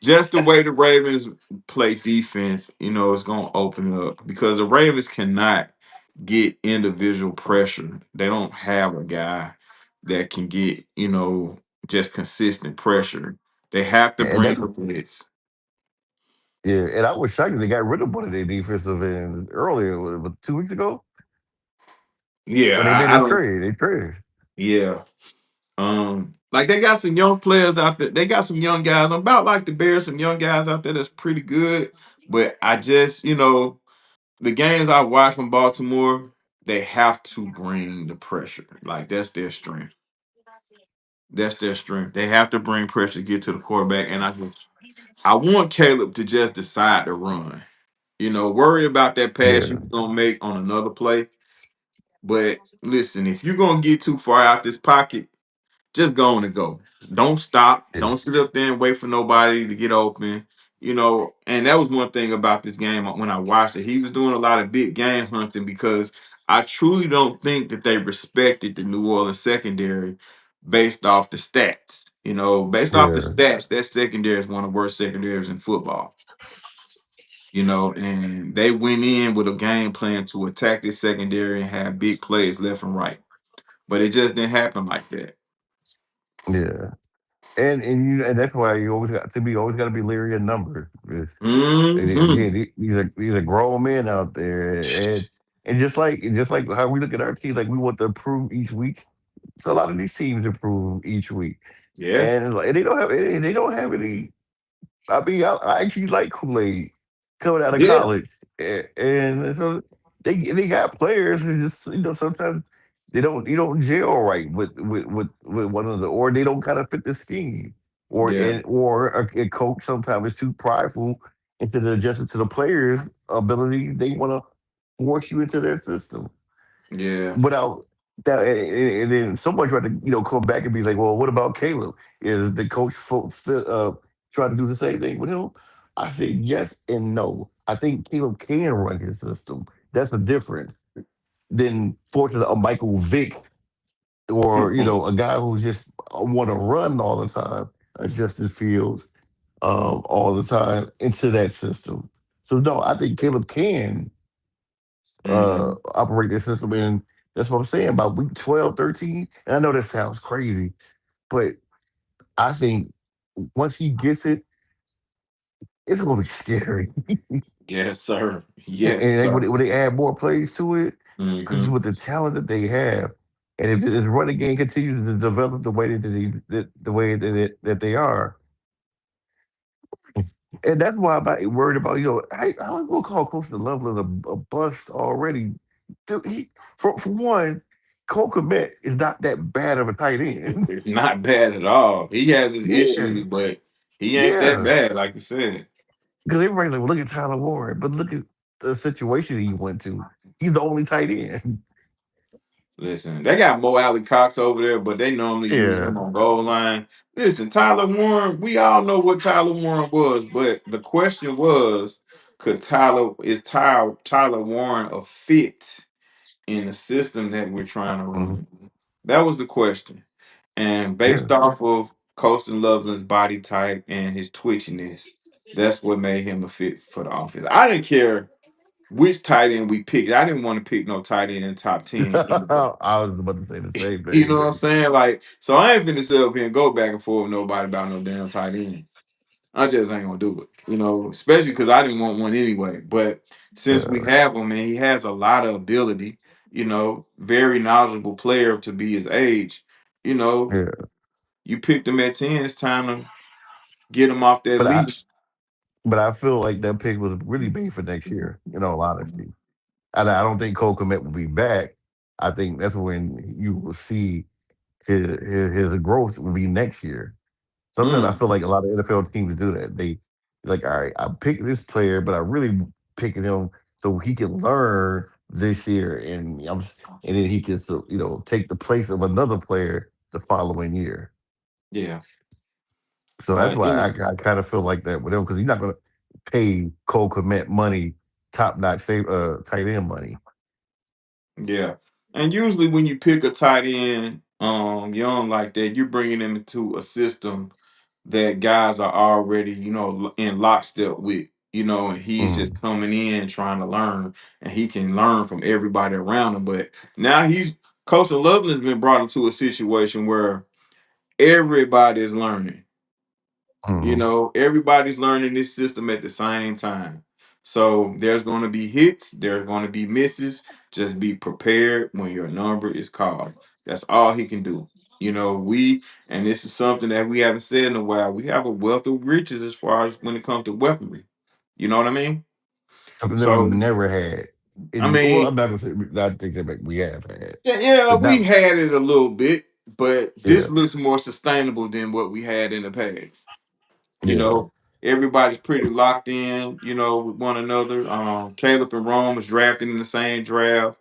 just the way the Ravens play defense, it's gonna open up because the Ravens cannot get individual pressure. They don't have a guy that can get, just consistent pressure. They have to And bring that's the blitz. yeah. And I was shocked that they got rid of one of their defensive ends earlier, 2 weeks ago. Yeah, When they made I their don't. trade, they traded. Yeah, like they got some young players out there. They got some young guys. I'm about like the Bears, some young guys out there that's pretty good. But I just, the games I watch from Baltimore, they have to bring the pressure. Like that's their strength. That's their strength. They have to bring pressure to get to the quarterback. And I want Caleb to just decide to run. Worry about that pass Yeah. you're gonna make on another play. But listen, if you're gonna get too far out this pocket, just go on and go. Don't stop. Yeah. Don't sit up there and wait for nobody to get open. And that was one thing about this game when I watched it. He was doing a lot of big game hunting because I truly don't think that they respected the New Orleans secondary based off the stats. Based off the Yeah. stats, that secondary is one of the worst secondaries in football. And they went in with a game plan to attack this secondary and have big plays left and right. But it just didn't happen like that. Yeah. and that's why you always got to be leery of numbers. Mm-hmm. Again, these are grown men out there, and just like how we look at our team, like we want to improve each week. So a lot of these teams improve each week, Yeah. and they don't have any. I mean, I actually like Kool Aid coming out of Yeah. college, and so they got players who just sometimes they don't you don't gel right with one another, or they don't kind of fit the scheme, Yeah. or a coach sometimes is too prideful instead of adjusting to the players' ability. They want to force you into their system Yeah. without that, and then someone tried to come back and be like, well, what about Caleb? Is the coach folks trying to do the same thing with him? I said yes and no. I think Caleb can run his system. That's a difference than fortunately a Michael Vick or Mm-mm. a guy who just want to run all the time, Justin Fields, all the time into that system. So no, I think Caleb can Mm-hmm. operate their system. And that's what I'm saying about week 12, 13. And I know that sounds crazy, but I think once he gets it, it's going to be scary. Yes, sir. And Yes, when sir. they add more plays to it, because Mm-hmm. with the talent that they have, and if this running game continues to develop the way that they are, and that's why I'm not worried about, I don't gonna call Coastal Loveland a bust already. Dude, for one, Cole Kmet is not that bad of a tight end. It's not bad at all. He has his Yeah, issues, but he ain't that yeah. bad, like you said. Because everybody's like, well, look at Tyler Warren, but look at the situation he went to. He's the only tight end. Listen, they got Mo Alley Cox over there, but they normally use Yeah. him on goal line. Listen, Tyler Warren, we all know what Tyler Warren was, but the question was, Tyler Warren a fit in the system that we're trying to Mhm. run? That was the question. And Yeah. based off of Colston Loveland's body type and his twitchiness, that's what made him a fit for the offense. I didn't care which tight end we picked. I didn't want to pick no tight end in top 10 anyway. I was about to say the same You know thing, what I'm man. saying? Like, so I ain't finna sit up here and go back and forth with nobody about no damn tight end. I just ain't gonna do it, especially because I didn't want one anyway. But since we Yeah. have him and he has a lot of ability, very knowledgeable player to be his age, you know, Yeah. you picked him at 10, it's time to get him off that But I leash. but I feel like that pick was really made for next year, a lot of things. And I don't think Cole Kmet will be back. I think that's when you will see his growth will be next year. Sometimes I Mm, feel like a lot of NFL teams do that. They like, all right, I picked this player, but I really picking him so he can learn this year, and then he can take the place of another player the following year. yeah. So that's But why I kind of feel like that with him because he's not going to pay Cole Kmet money, top notch tight end money. yeah. And usually when you pick a tight end, young like that, you're bringing them into a system that guys are already, in lockstep with, and he's Mm, just coming in trying to learn, and he can learn from everybody around him. But now Coach Loveland's been brought into a situation where everybody is learning. mm, Everybody's learning this system at the same time. So there's going to be hits, there's going to be misses. Just be prepared when your number is called. That's all he can do. And this is something that we haven't said in a while. We have a wealth of riches as far as when it comes to weaponry. You know what I mean? Something that we've So, never had. I Well, mean, I'm not gonna say I think that we have had, yeah, but we not had it a little bit, but yeah, this looks more sustainable than what we had in the past. You yeah, know, everybody's pretty locked in, with one another. Caleb and Rome was drafted in the same draft.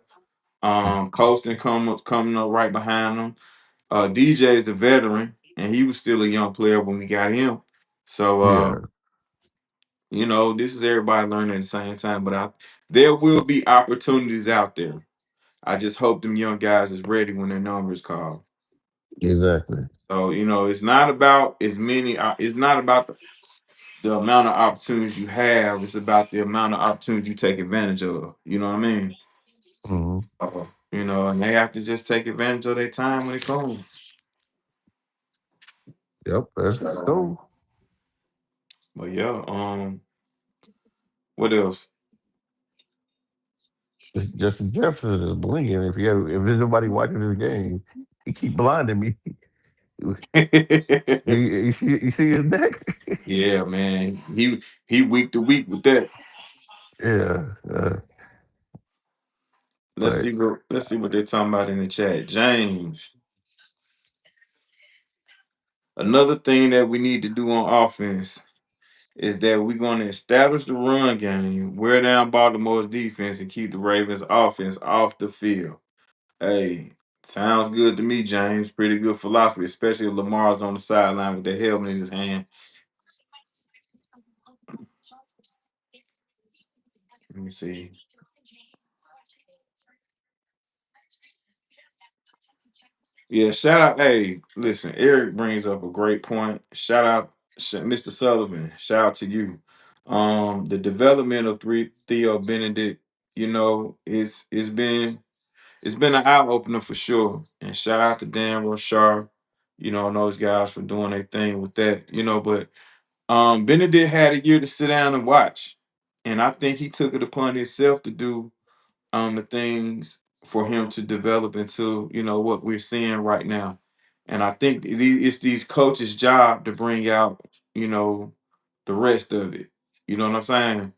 Colston coming up right behind them. DJ is the veteran, and he was still a young player when we got him. So, yeah. this is everybody learning at the same time. But there will be opportunities out there. I just hope them young guys is ready when their number is called. Exactly. So, it's not about as many. It's not about the amount of opportunities you have. It's about the amount of opportunities you take advantage of. You know what I mean? Hmm. And they have to just take advantage of their time when it comes. Yep, that's So, cool. but yeah, what else? Justin Jefferson is blinging. If there's nobody watching this game, he keep blinding me. You see his neck? Yeah, man. He week to week with that. Yeah, but Let's see what they're talking about in the chat. James. Another thing that we need to do on offense is that we're going to establish the run game, wear down Baltimore's defense, and keep the Ravens' offense off the field. Hey, sounds good to me, James. Pretty good philosophy, especially if Lamar's on the sideline with the helmet in his hand. Let me see. Yeah, shout out. Hey, listen, Eric brings up a great point. Shout out, Mr. Sullivan. Shout out to you. The development of Theo Benedict, it's been an eye opener for sure. And shout out to Dan Rochar, and those guys for doing their thing with that, but Benedict had a year to sit down and watch. And I think he took it upon himself to do the things for him to develop into, what we're seeing right now. And I think it's these coaches' job to bring out, you know, the rest of it. You know what I'm saying?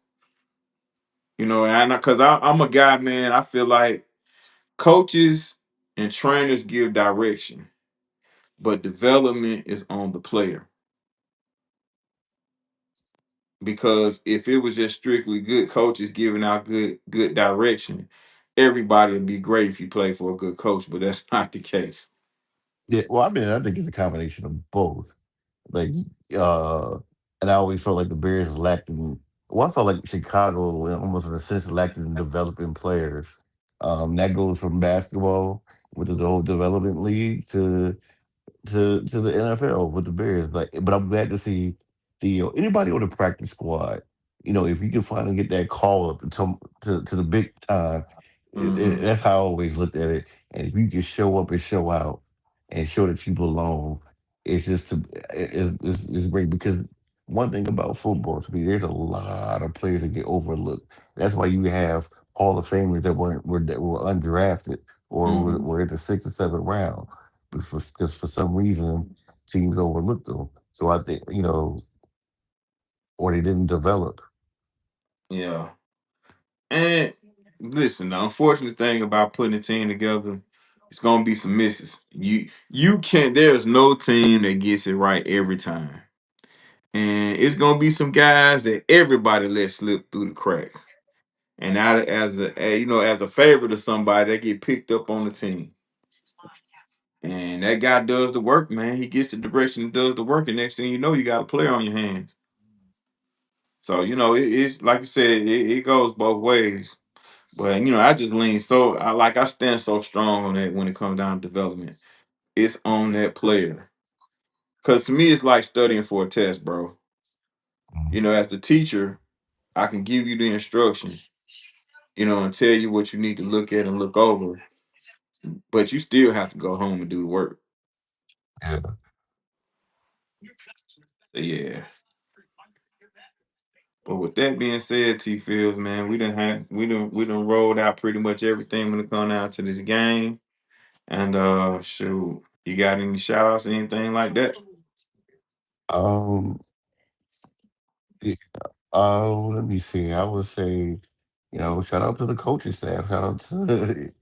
And because I'm a guy, man, I feel like coaches and trainers give direction, but development is on the player. Because if it was just strictly good coaches giving out good direction, everybody would be great if you play for a good coach, but that's not the case. yeah. Well, I mean, I think it's a combination of both. Like, uh, and I always felt like the Bears lacked in. Well, I felt like Chicago, almost in a sense, lacked in developing players. That goes from basketball, which is the whole development league, to the NFL with the Bears. Like, but I'm glad to see anybody on the practice squad. If you can finally get that call up to the big time, Hmm. that's how I always looked at it. And if you can show up and show out and show that you belong, it's just it's great because one thing about football to me, there's a lot of players that get overlooked. That's why you have Hall of Famers that were undrafted or Hmm. were in the sixth or seventh round because for some reason teams overlooked them. So I think or they didn't develop. Yeah. And listen, the unfortunate thing about putting a team together, it's gonna be some misses. You can't. There's no team that gets it right every time, and it's gonna be some guys that everybody lets slip through the cracks. And now, as a favor to somebody, they get picked up on the team, and that guy does the work, man. He gets the direction and does the work, and next thing you know, you got a player on your hands. So it's like you said, it goes both ways. But I just I stand so strong on that when it comes down to development. It's on that player. Cause to me it's like studying for a test, bro. As the teacher, I can give you the instruction, and tell you what you need to look at and look over, but you still have to go home and do the work. Yeah. So, yeah. But with that being said, T Fields, man, we done rolled out pretty much everything when it comes down to this game. And shoot, you got any shout outs, anything like that? Um. yeah, Let me see. I would say, shout out to the coaching staff. Shout out to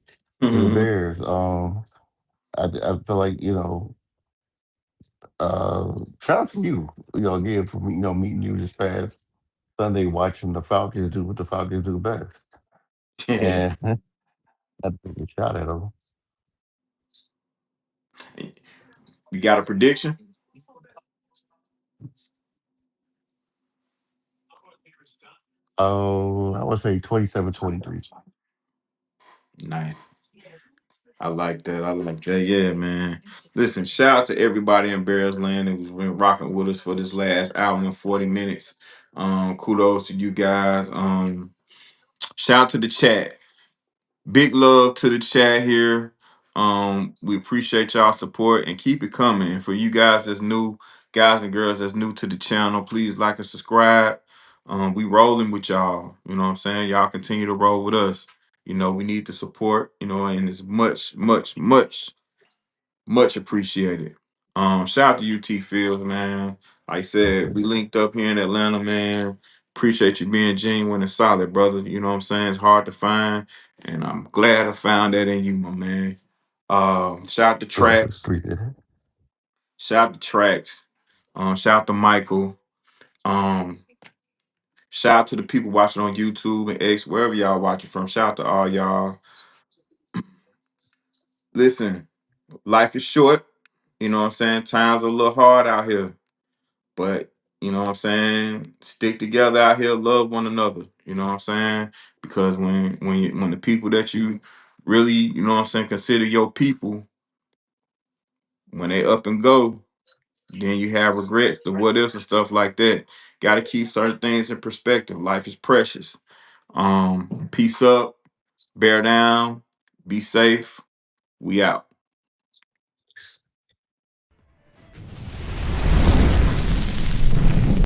to the Bears. I feel like shout out to you. Again for meeting you this past Sunday, watching the Falcons do what the Falcons do best, and I think a shot at them. You got a prediction? Oh, I would say 27-23. Nice. I like that. I like that. Yeah, man. Listen, shout out to everybody in Bears Land that was been rocking with us for this last hour and 40 minutes. Kudos to you guys. Shout out to the chat. Big love to the chat here. We appreciate y'all support and keep it coming. And for you guys that's new, guys and girls that's new to the channel, please like and subscribe. We rolling with y'all. You know what I'm saying? Y'all continue to roll with us. You know, we need the support, you know, and it's much appreciated. Shout out to UT Fields, man. Like I said, we linked up here in Atlanta, man. Appreciate you being genuine and solid, brother. You know what I'm saying? It's hard to find, and I'm glad I found that in you, my man. Shout out to Tracks. Appreciate it. Shout out to Tracks. Shout out to Michael. Um, Shout out to the people watching on YouTube and X, wherever y'all watching from. Shout out to all y'all. Listen, life is short. You know what I'm saying? Times are a little hard out here. But you know what I'm saying? Stick together out here, love one another. You know what I'm saying? Because when the people that you really, you know what I'm saying, consider your people, when they up and go, then you have regrets, the what ifs and stuff like that. Gotta keep certain things in perspective. Life is precious. Peace up, bear down, be safe. We out.